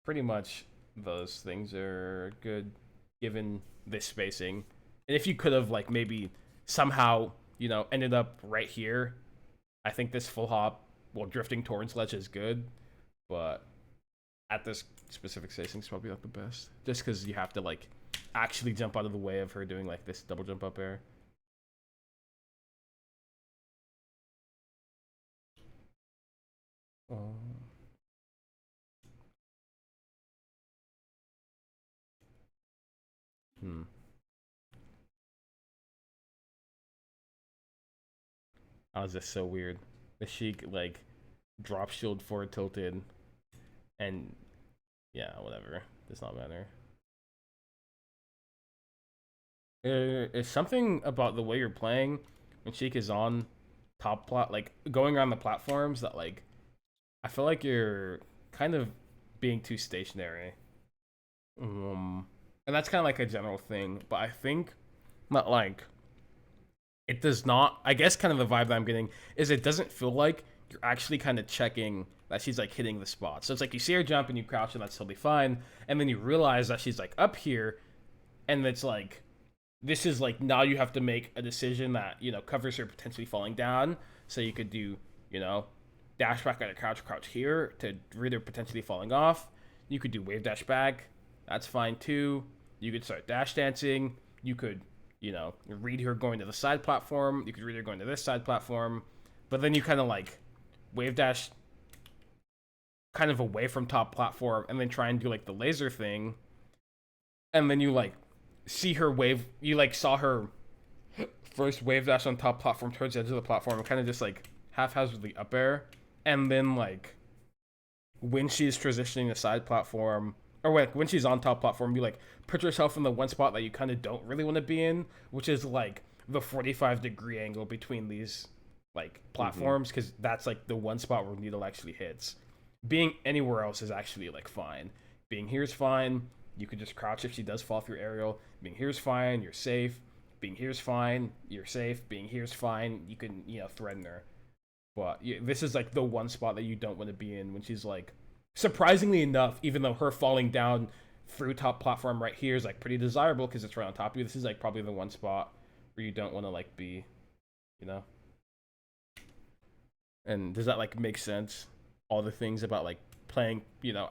Pretty much those things are good given this spacing. And if you could have like maybe somehow ended up right here, I think this full hop while drifting towards ledge is good, but at this specific spacing is probably not the best, just because you have to like actually jump out of the way of her doing like this double jump up air. Um, hmm. How is this so weird? The Sheik like drop shield forward tilted, and yeah, whatever. Does not matter. It's something about the way you're playing when Sheik is on top plot, like going around the platforms, that like I feel like you're kind of being too stationary. And that's kind of like a general thing, but I think not like it does not. I guess kind of the vibe that I'm getting is it doesn't feel like you're actually kind of checking that she's like hitting the spot. So it's like you see her jump and you crouch and that's totally fine, and then you realize that she's like up here, and it's like this is like now you have to make a decision that covers her potentially falling down. So you could do dash back at a crouch here to read her potentially falling off. You could do wave dash back. That's fine too. You could start dash dancing. You could read her going to the side platform. You could read her going to this side platform. But then you kind of like wave dash kind of away from top platform and then try and do like the laser thing. And then you like see her wave. You like saw her first wave dash on top platform towards the edge of the platform and kind of just like haphazardly up air. And then like when she's transitioning the side platform, or when she's on top platform, you like put yourself in the one spot that you kind of don't really want to be in, which is like the 45-degree angle between these like mm-hmm. platforms, because that's like the one spot where needle actually hits. Being anywhere else is actually like fine. Being here is fine. You could just crouch if she does fall through aerial. Being here is fine. You're safe. being here's fine, you're safe. Being here's fine, you can threaten her. But this is like the one spot that you don't want to be in when she's like, surprisingly enough, even though her falling down through top platform right here is like pretty desirable because it's right on top of you. This is like probably the one spot where you don't want to like be, you know. And does that like make sense? All the things about like playing,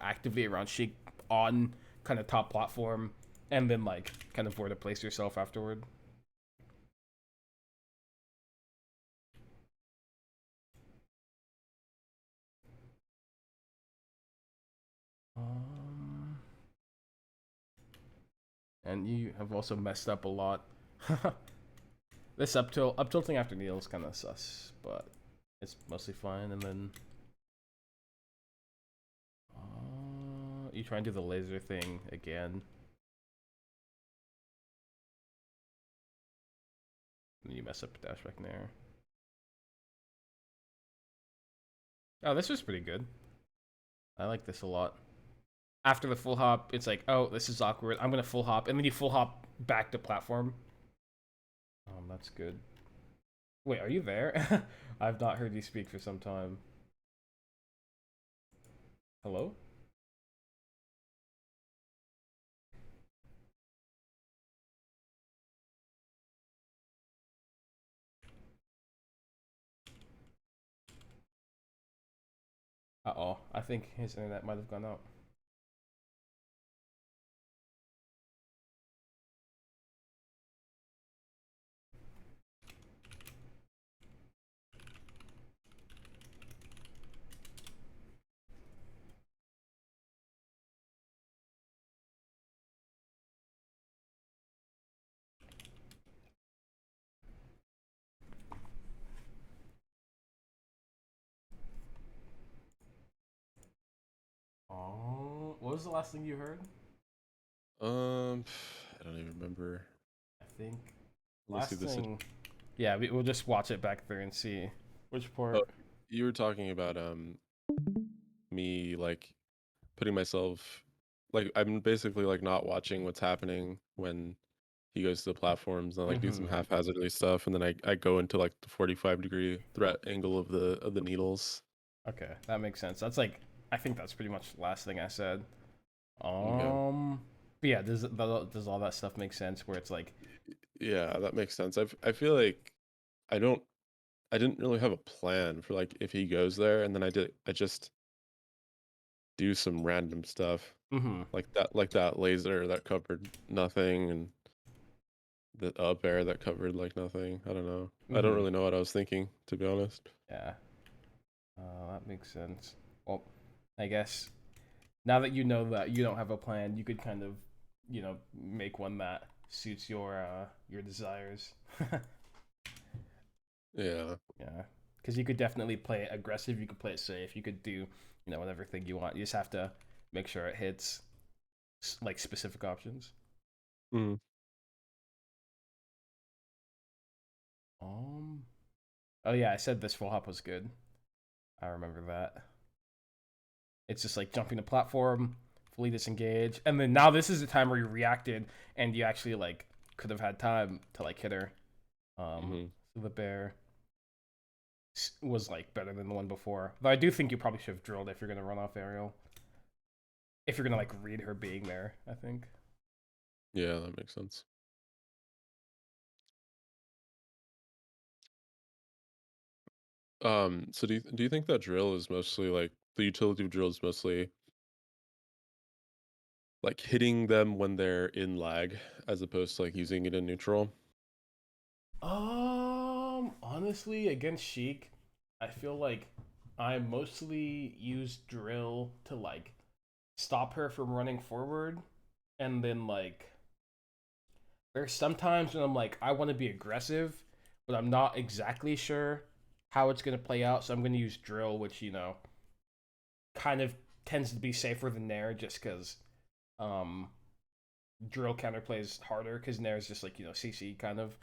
actively around Sheik on kind of top platform, and then like kind of where to place yourself afterward. Um, and you have also messed up a lot. This up tilting after Neil is kind of sus, but it's mostly fine. And then you try and do the laser thing again. And you mess up dash back there. Oh, this was pretty good. I like this a lot. After the full hop, it's like, oh, this is awkward. I'm gonna full hop, and then you full hop back to platform. That's good. Wait, are you there? I've not heard you speak for some time. Hello? Uh-oh, I think his internet might have gone out. Oh, what was the last thing you heard? I don't even remember. I think Let's see last this. thing. Yeah, we'll just watch it back there and see which part. Oh, you were talking about me like putting myself like I'm basically like not watching what's happening when he goes to the platforms and I like do some Mm-hmm. haphazardly stuff and then I go into like the 45-degree threat angle of the needles. Okay, that makes sense. That's like I think that's pretty much the last thing I said. Okay. But yeah, does all that stuff make sense? Where it's like, Yeah, that makes sense. I feel like I don't I didn't really have a plan for like if he goes there and then I just do some random stuff mm-hmm, like that laser that covered nothing and the up air that covered like nothing. I don't know. I don't mm-hmm, really know what I was thinking, to be honest. yeah, that makes sense. Well, I guess now that you know that you don't have a plan, you could kind of, make one that suits your desires. Yeah. Yeah, because you could definitely play it aggressive. You could play it safe. You could do, whatever thing you want. You just have to make sure it hits like specific options. Mm. Um. Oh yeah, I said this full hop was good. I remember that. It's just like jumping the platform, fully disengage, and then now this is the time where you reacted and you actually like could have had time to like hit her. Hmm. So the bear was like better than the one before. Though I do think you probably should have drilled if you're gonna run off aerial. If you're gonna like read her being there, I think. Yeah, that makes sense. So do you think that drill is mostly like the utility of drill is mostly like hitting them when they're in lag as opposed to like using it in neutral? Honestly, against Sheik, I feel like I mostly use drill to like stop her from running forward, and then like there's sometimes when I'm like I want to be aggressive, but I'm not exactly sure how it's gonna play out, so I'm gonna use drill, which kind of tends to be safer than Nair, just because um drill counterplays harder because Nair is just like CC kind of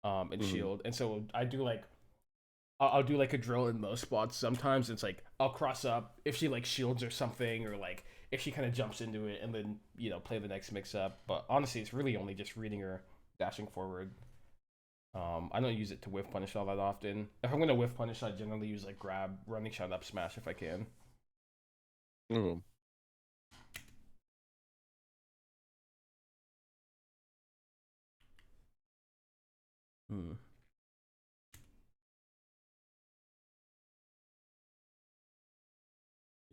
and Hmm. shield, and so I do like I'll do like a drill in those spots. Sometimes it's like I'll cross up if she like shields or something, or like if she kind of jumps into it, and then play the next mix up. But honestly, it's really only just reading her dashing forward. I don't use it to whiff punish all that often. If I'm gonna whiff punish, I generally use like grab, running shot, up smash if I can. Oh, Hmm.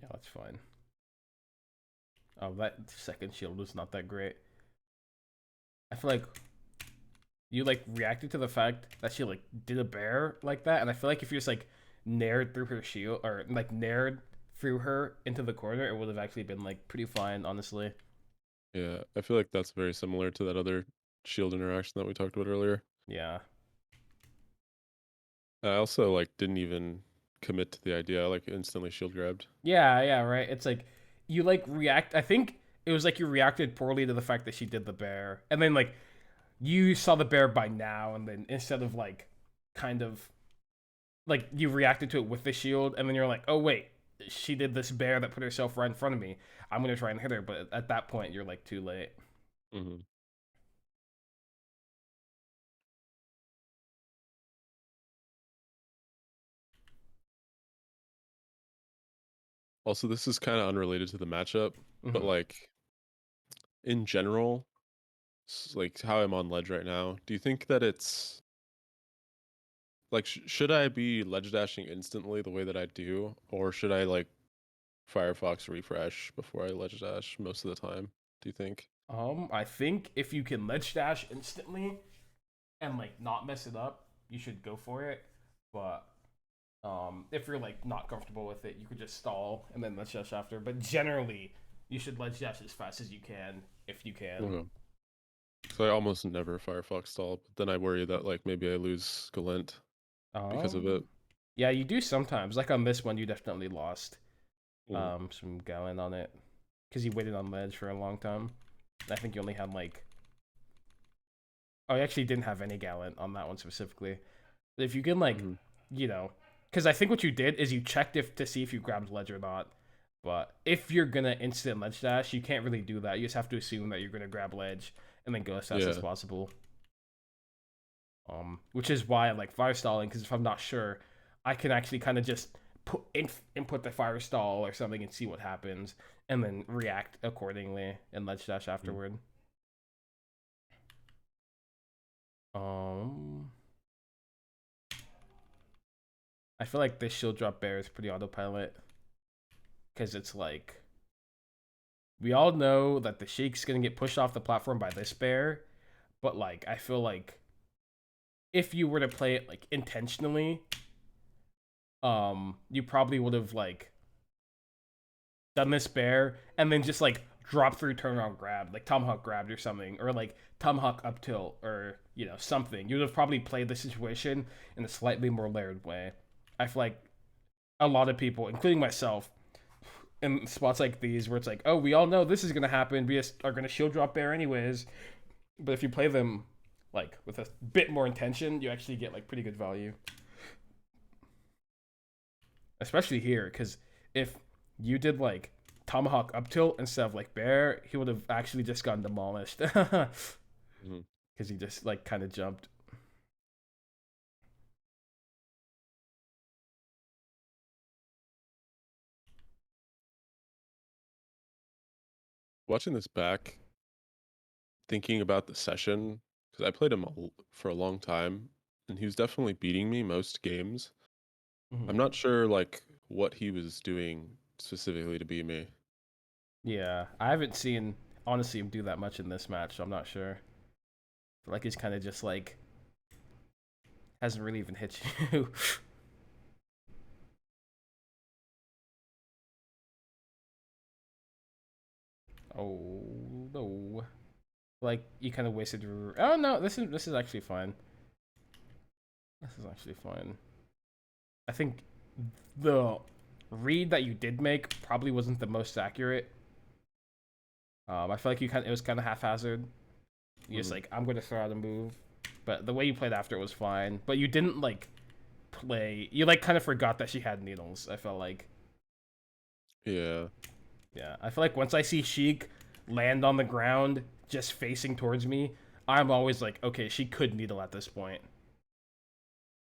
Yeah, that's fine. Oh, that second shield was not that great. I feel like you like reacted to the fact that she like did a bear like that, and I feel like if you just like nared through her shield or like nared through her into the corner, it would have actually been like pretty fine, honestly. yeah. I feel like that's very similar to that other shield interaction that we talked about earlier. Yeah. I also like didn't even commit to the idea. I like instantly shield grabbed. Yeah, yeah, right. It's like you like react. I think it was like you reacted poorly to the fact that she did the bear, and then like you saw the bear by now, and then instead of like kind of like you reacted to it with the shield, and then you're like, oh wait, she did this bear that put herself right in front of me. I'm gonna try and hit her, but at that point you're like too late. Hmm. Also, this is kind of unrelated to the matchup, but Hmm. like in general, like how I'm on ledge right now, do you think that it's like should I be ledge dashing instantly the way that I do, or should I like Firefox refresh before I ledge dash most of the time? Do you think? I think if you can ledge dash instantly and like not mess it up, you should go for it. But if you're like not comfortable with it, you could just stall and then ledge dash after. But generally, you should ledge dash as fast as you can if you can. Okay. So I almost never Firefox stall, but then I worry that like maybe I lose Galent because of it. Um, yeah, you do sometimes. Like on this one, you definitely lost Mm. some gallon on it because you waited on ledge for a long time. I think you only had like oh, you actually didn't have any gallon on that one specifically. But if you can like, Hmm. you know, because I think what you did is you checked if to see if you grabbed ledge or not. But if you're gonna instant ledge dash, you can't really do that. You just have to assume that you're gonna grab ledge and then go as fast as Yeah. possible. Which is why I like fire stalling because if I'm not sure, I can actually kind of just input the fire stall or something and see what happens, and then react accordingly and ledge dash Mm. afterward. Um, I feel like this shield drop bear is pretty autopilot because it's like we all know that the Sheik's gonna get pushed off the platform by this bear, but like I feel like if you were to play it like intentionally, you probably would have like done this bear and then just like drop through turnaround grab, like tomahawk grabbed or something, or like tomahawk up tilt or something. You would have probably played the situation in a slightly more layered way. I feel like a lot of people, including myself, in spots like these where it's like, oh, we all know this is gonna happen. We just are gonna shield drop bear anyways. But if you play them like with a bit more intention, you actually get like pretty good value. Especially here, because if you did like tomahawk up tilt instead of like bear, he would have actually just gotten demolished because Hmm. he just like kind of jumped. Watching this back, thinking about the session, because I played him for a long time, and he was definitely beating me most games. Mhm. I'm not sure like what he was doing specifically to beat me. Yeah, I haven't seen honestly him do that much in this match, so I'm not sure. Like he's kind of just like hasn't really even hit you. Oh no! Like you kind of wasted your. Oh no! This is actually fine. This is actually fine. I think the read that you did make probably wasn't the most accurate. I feel like it was kind of haphazard. You just Hmm. like I'm gonna throw out a move, but the way you played after it was fine. But you didn't like play. You like kind of forgot that she had needles. I felt like Yeah. yeah. I feel like once I see Sheik land on the ground just facing towards me, I'm always like okay, she could needle at this point.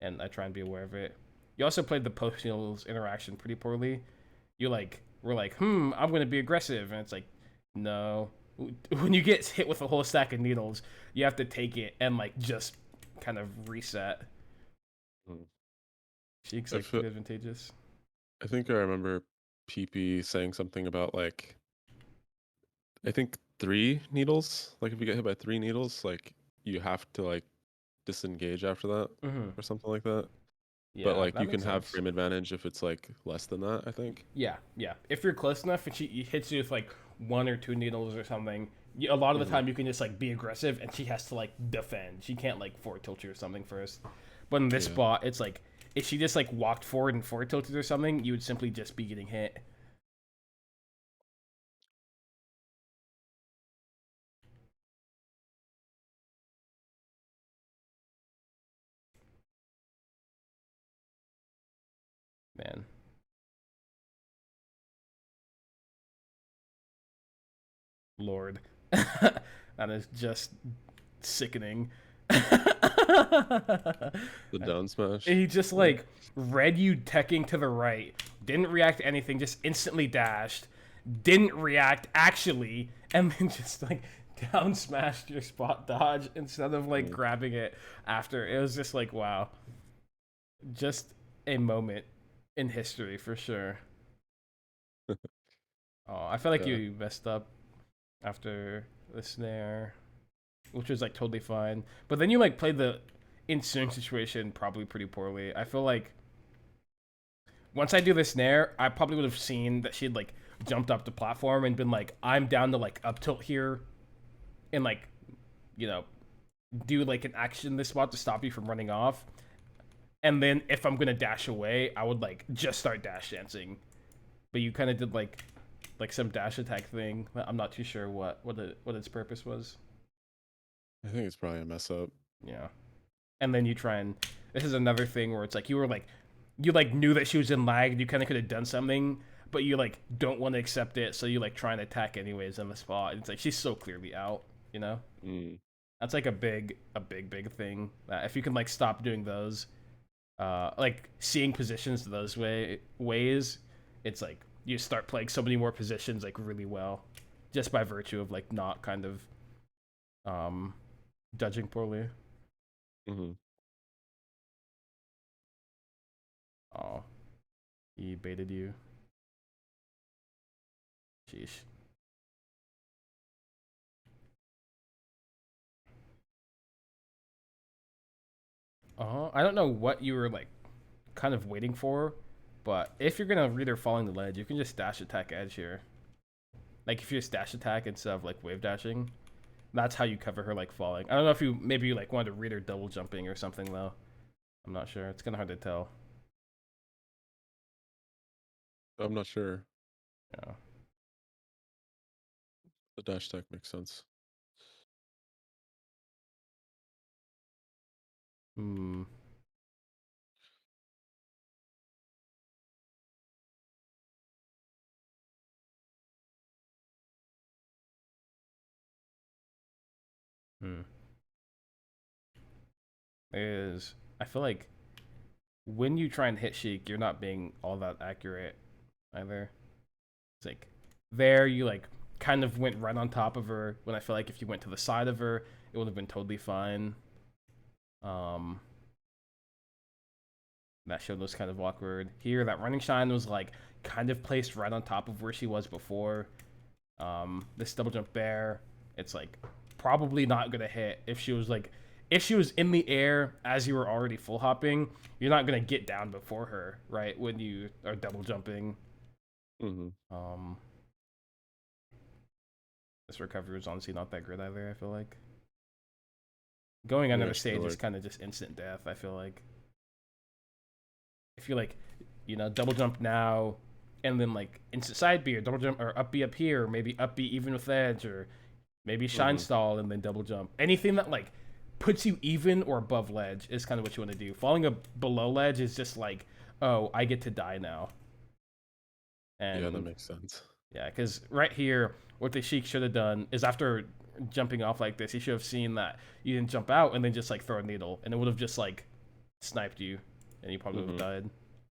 and I try and be aware of it. You also played the post needles interaction pretty poorly. You like were like, I'm gonna be aggressive, and it's like, no. When you get hit with a whole stack of needles, you have to take it and like just kind of reset. Mm. Sheik's I like feel, pretty advantageous. I think I remember PP saying something about like I think 3 needles. Like if you get hit by 3 needles, like you have to like disengage after that Mm-hmm. or something like that. But Yeah, like that you makes can have sense. frame advantage if it's like less than that, I think. Yeah, yeah. If you're close enough and she hits you with like 1 or 2 needles or something, a lot of the Hmm. time you can just like be aggressive and she has to like defend. She can't like forward tilt you or something first. But in this Yeah. spot, it's like if she just like walked forward and forward tilted or something, you would simply just be getting hit. Man, Lord, that is just sickening. The down smash. He just Yeah. like read you teching to the right, didn't react to anything, just instantly dashed, didn't react actually, and then just like down smashed your spot dodge instead of like Mm. grabbing it after. It was just like wow, just a moment in history for sure. Oh, I felt like Yeah. you messed up after the snare, which was like totally fine. But then you like played the ensuing situation probably pretty poorly. I feel like once I do the snare, I probably would have seen that she'd like jumped up the platform and been like, I'm down to like up tilt here and like, you know, do like an action in this spot to stop you from running off. And then if I'm gonna dash away, I would like just start dash dancing. But you kind of did like some dash attack thing. I'm not too sure what its purpose was. I think it's probably a mess up. Yeah. And then you try and this is another thing where it's like you like knew that she was in lag and you kind of could have done something, but you like don't want to accept it, so you like try and attack anyways in the spot. And it's like she's so clearly out, you know. Mm. That's like a big thing. That if you can like stop doing those, like seeing positions those ways, it's like you start playing so many more positions like really well, just by virtue of like not kind of um judging poorly. Hmm. Oh, he baited you. Sheesh. I don't know what you were like kind of waiting for, but if you're gonna read her falling the ledge, you can just dash attack edge here. Like if you just dash attack instead of like wave dashing, that's how you cover her like falling. I don't know if you maybe you like wanted to read her double jumping or something though. I'm not sure. It's kind of hard to tell. I'm not sure. Yeah. The dash tech makes sense. Hmm. Hmm. Is I feel like when you try and hit Sheik, you're not being all that accurate either. It's like there you like kind of went right on top of her when I feel like if you went to the side of her, it would have been totally fine. Um, that showed was kind of awkward. Here, that running shine was like kind of placed right on top of where she was before. This double jump bear, it's like probably not gonna hit if she was in the air as you were already full hopping. You're not gonna get down before her, right? When you are double jumping. Hmm. Um, this recovery was honestly not that good either. I feel like going under Yeah, the she stage is like kind of just instant death. I feel like if you like, double jump now, and then like instant side B or double jump or up B up here, or maybe up B even with edge, or maybe shine hmm. stall and then double jump. Anything that like puts you even or above ledge is kind of what you want to do. Falling below ledge is just like, oh, I get to die now. Yeah, that And makes sense. yeah, because right here, what the Sheik should have done is after jumping off like this, he should have seen that you didn't jump out and then just like throw a needle, and it would have just like sniped you, and you probably would have Mm-hmm. died.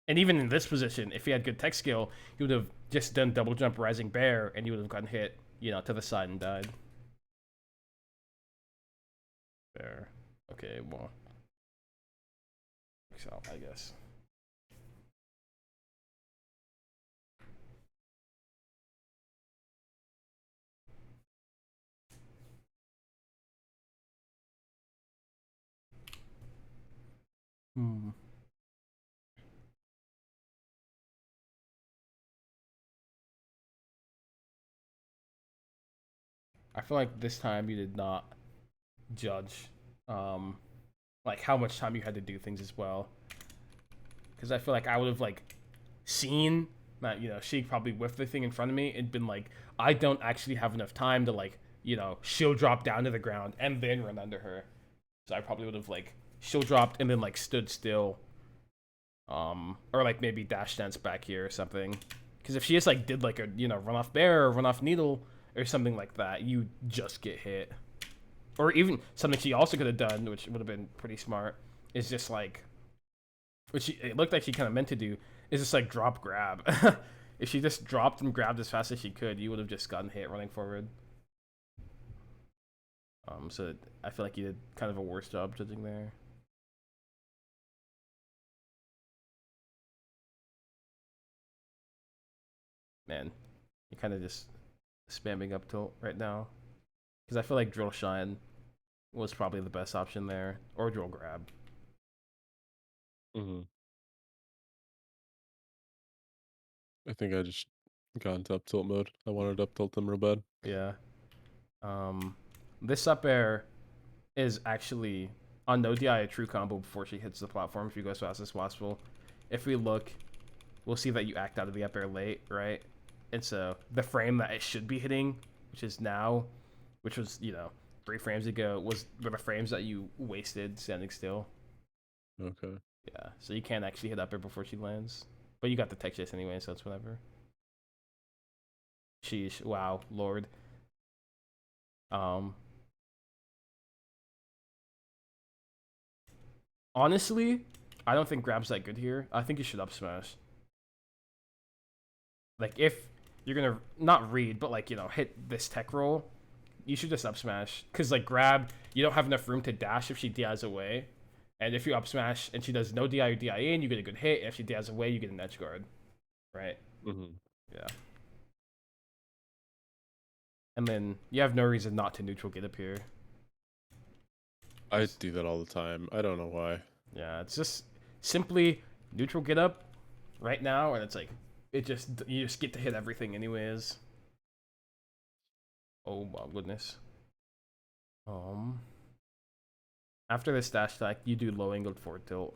And even in this position, if he had good tech skill, he would have just done double jump rising bear, and you would have gotten hit, to the side and died. Bear. Okay, well, so I guess. Hmm. I feel like this time you did not judge, um, like how much time you had to do things as well. Because I feel like I would have like seen that Sheik probably whiffed the thing in front of me and been like, I don't actually have enough time to like shield drop down to the ground and then run under her. So I probably would have like shield dropped and then like stood still, or like maybe dash dance back here or something. Because if she just like did like a run off bear or run off needle or something like that, you just get hit. Or even something she also could have done, which would have been pretty smart, is just like, which it looked like she kind of meant to do, is just like drop grab. If she just dropped and grabbed as fast as she could, you would have just gotten hit running forward. So I feel like you did kind of a worse job judging there. Man, you're kind of just spamming up tilt right now. Because I feel like drill shine was probably the best option there, or drill grab. Mm-hmm. I think I just got into up tilt mode. I wanted to up tilt them real bad. Yeah. Um, this up air is actually on no DI a true combo before she hits the platform if you go as fast as possible. If we look, we'll see that you act out of the up air late, right? And so the frame that it should be hitting, which is now, which was 3 frames ago, were the frames that you wasted standing still. Okay. Yeah, so you can't actually hit up air before she lands, but you got the tech chase anyway, so it's whatever. Sheesh! Wow, Lord. Um, Honestly, I don't think grab's that good here. I think you should up smash. Like if you're gonna not read, but like hit this tech roll, you should just up smash. Cause like grab, you don't have enough room to dash if she DIs away. And if you up smash and she does no DI or DI in, you get a good hit. And if she DIs away, you get an edge guard. Right? Mm-hmm. Yeah. And then you have no reason not to neutral get up here. I do that all the time. I don't know why. Yeah, it's just simply neutral get up right now, and it's like you just get to hit everything anyways. Oh my goodness. Um, After this dash attack, you do low angled forward tilt,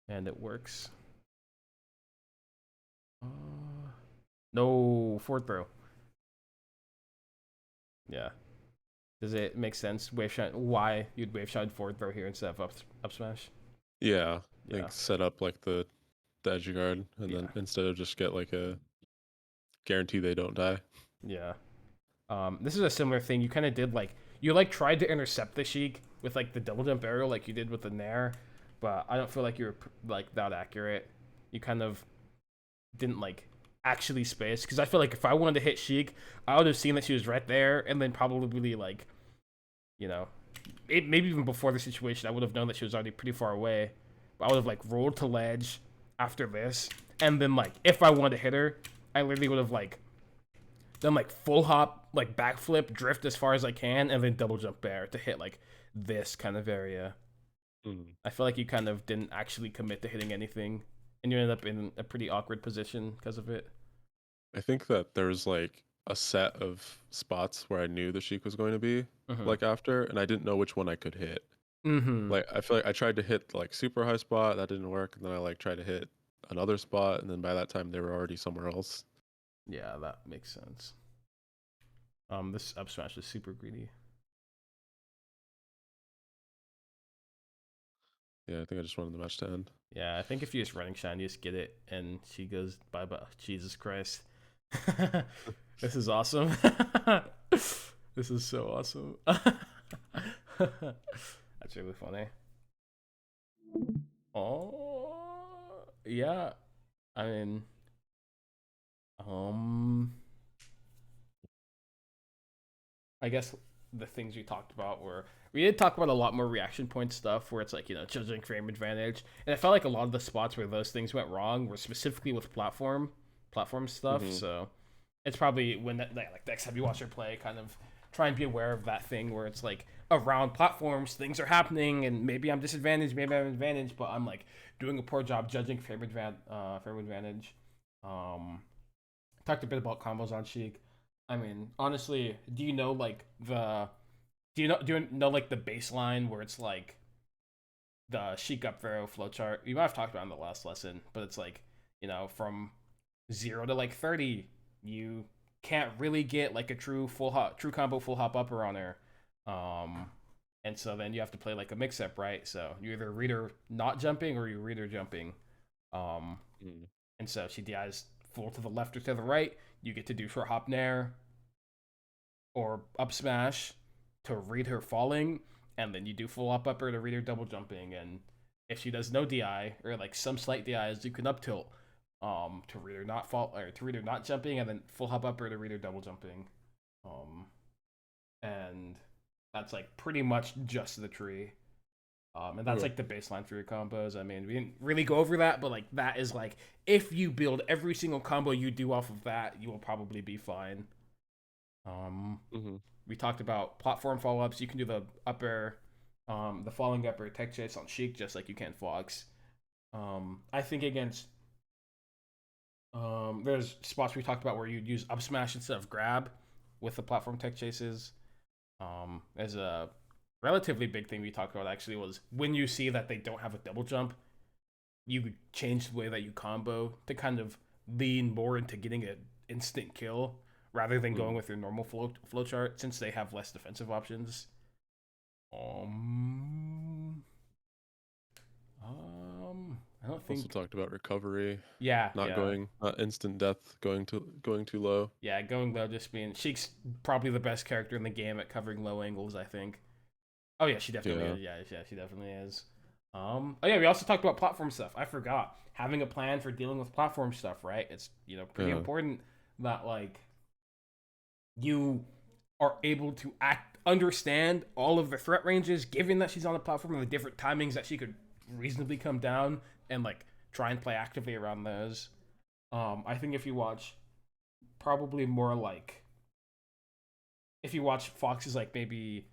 and it works. No forward throw. Yeah. Does it make sense? Wave shine. Why you'd wave shine forward throw here instead of up smash? Yeah. Yeah. Like set up like the edge guard, and Yeah. then instead of just get like a guarantee they don't die. Yeah. This is a similar thing. You kind of did like you like tried to intercept the Sheik with like the double jump aerial like you did with the Nair, but I don't feel like you were like that accurate. You kind of didn't like actually space because I feel like if I wanted to hit Sheik, I would have seen that she was right there and then probably like, maybe even before the situation, I would have known that she was already pretty far away. But I would have like rolled to ledge after this, and then like if I wanted to hit her, I literally would have like then like full hop, like backflip, drift as far as I can, and then double jump bear to hit like this kind of area. Mm. I feel like you kind of didn't actually commit to hitting anything, and you ended up in a pretty awkward position because of it. I think that there's like a set of spots where I knew the Sheik was going to be Mm-hmm. like after, and I didn't know which one I could hit. Mm-hmm. Like I feel like I tried to hit like super high spot, that didn't work, and then I like tried to hit another spot, and then by that time they were already somewhere else. Yeah, that makes sense. This up smash is super greedy. Yeah, I think I just wanted the match to end. Yeah, I think if you just running shine, you just get it, and she goes bye bye. Jesus Christ, this is awesome. This is so awesome. That's really funny. Oh, yeah. I mean, um, I guess the things we talked about were we did talk about a lot more reaction point stuff where it's like judging frame advantage, and I felt like a lot of the spots where those things went wrong were specifically with platform stuff. Hmm. So it's probably when like next time you watch her play, kind of try and be aware of that thing where it's like around platforms things are happening, and maybe I'm disadvantaged, maybe I'm advantaged, but I'm like doing a poor job judging frame advantage. Um, Talked a bit about combos on Sheik. I mean, honestly, do you know like the baseline where it's like the Sheik up throw flowchart? You might have talked about it in the last lesson, but it's like from 0 to like 30, you can't really get like a true combo full hop upper on her. Um, and so then you have to play like a mix up, right? So you either read her not jumping or you read her jumping. Um, Hmm. and so she DIs full to the left or to the right. You get to do short hop nair or up smash to read her falling, and then you do full up upper to read her double jumping. And if she does no DI or like some slight DIs, you can up tilt to read her not fall or to read her not jumping, and then full hop upper to read her double jumping. Um and that's like pretty much just the tree. And that's Okay. like the baseline for your combos. I mean, we didn't really go over that, but like that is like if you build every single combo you do off of that, you will probably be fine. Um, Hmm. we talked about platform follow ups. You can do the upper, the falling upper tech chase on Sheik just like you can Fox. I think against there's spots we talked about where you'd use up smash instead of grab with the platform tech chases. There's a relatively big thing we talked about actually was when you see that they don't have a double jump, you could change the way that you combo to kind of lean more into getting an instant kill rather than going Hmm. with your normal flow chart since they have less defensive options. Um, I don't Also think. talked about recovery, Yeah, not yeah, going, not instant death, going too low. yeah. Going low just being Sheik's probably the best character in the game at covering low angles. I think. Oh yeah, she definitely Yeah. is. Yeah, yeah, she definitely is. Oh yeah, we also talked about platform stuff. I forgot having a plan for dealing with platform stuff. Right, it's pretty Yeah. important that like you are able to understand all of the threat ranges, given that she's on the platform and the different timings that she could reasonably come down and like try and play actively around those. I think if you watch probably more like if you watch Fox's like maybe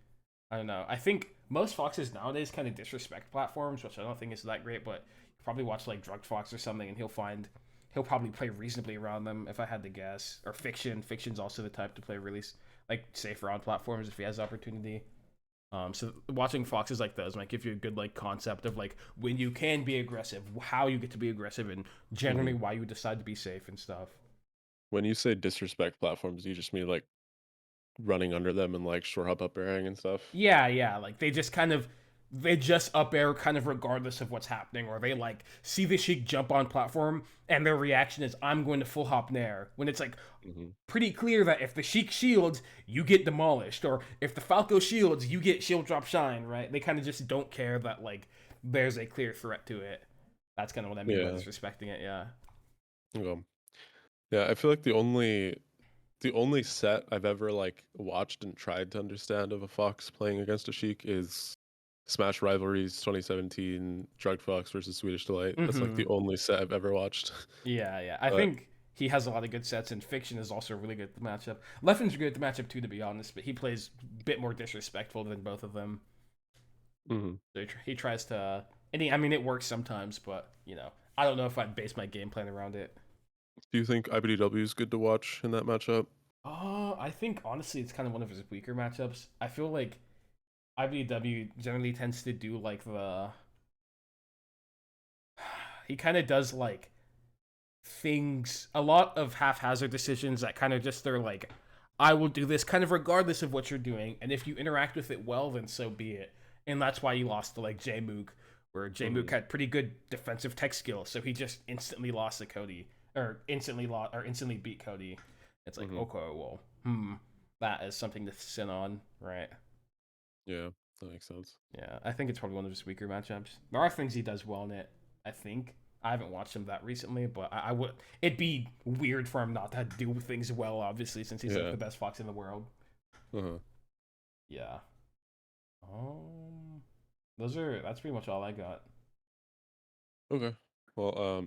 I don't know. I think most Foxes nowadays kind of disrespect platforms, which I don't think is that great. But you probably watch like Drugged Fox or something, and he'll probably play reasonably around them if I had to guess. Or Fiction. Fiction's also the type to play really like safe around platforms if he has opportunity. So watching Foxes like those might give you a good like concept of like when you can be aggressive, how you get to be aggressive, and generally Hmm. why you decide to be safe and stuff. When you say disrespect platforms, you just mean like running under them and like short hop up airing and stuff. Yeah, yeah. Like they just up air kind of regardless of what's happening, or they like see the Sheik jump on platform and their reaction is I'm going to full hop nair when it's like Hmm. pretty clear that if the Sheik shields, you get demolished, or if the Falco shields, you get shield drop shine, right? They kind of just don't care that like there's a clear threat to it. That's kind of what I mean by Yeah. disrespecting it, yeah. Okay. Yeah, I feel like the only set I've ever like watched and tried to understand of a Fox playing against a Sheik is Smash Rivalries 2017 Drug Fox versus Swedish Delight. That's like Mm-hmm. the only set I've ever watched. Yeah, yeah. I But think he has a lot of good sets, and Fiction is also really good at the matchup. Leffen's good at the matchup too, to be honest, but he plays a bit more disrespectful than both of them. mhm. So he tries to, and I mean, it works sometimes, but I don't know if I'd base my game plan around it. Do you think IBDW is good to watch in that matchup? I think honestly, it's kind of one of his weaker matchups. I feel like IBW generally tends to do like he kind of does like things a lot of haphazard decisions that kind of just they're like I will do this kind of regardless of what you're doing, and if you interact with it well then so be it. And that's why you lost to like J-Mook, where J-Mook Hmm. had pretty good defensive tech skill, so he just instantly lost to Cody, or instantly beat Cody. It's like Hmm. okay, well that is something to sin on, right? Yeah. That makes sense. Yeah, I think it's probably one of his weaker matchups. There are things he does well in it. I think I haven't watched him that recently, but I would. It'd be weird for him not to do things well, obviously, since he's like Yeah. the best fox in the world. Uh-huh. Yeah. Um, that's pretty much all I got. Okay. Well,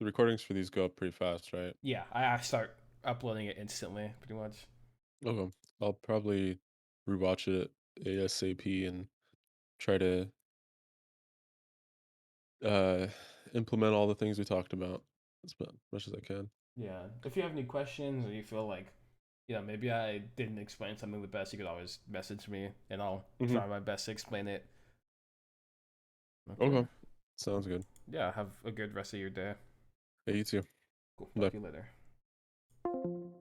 the recordings for these go up pretty fast, right? Yeah, I start uploading it instantly, pretty much. Okay. I'll probably rewatch it ASAP and try to uh implement all the things we talked about as much as I can. Yeah. If you have any questions or you feel like, maybe I didn't explain something the best, you could always message me and I'll Hmm. try my best to explain it. Okay. Okay. Sounds good. Yeah, have a good rest of your day. Hey, you too. Cool. Talk Bye. to you later.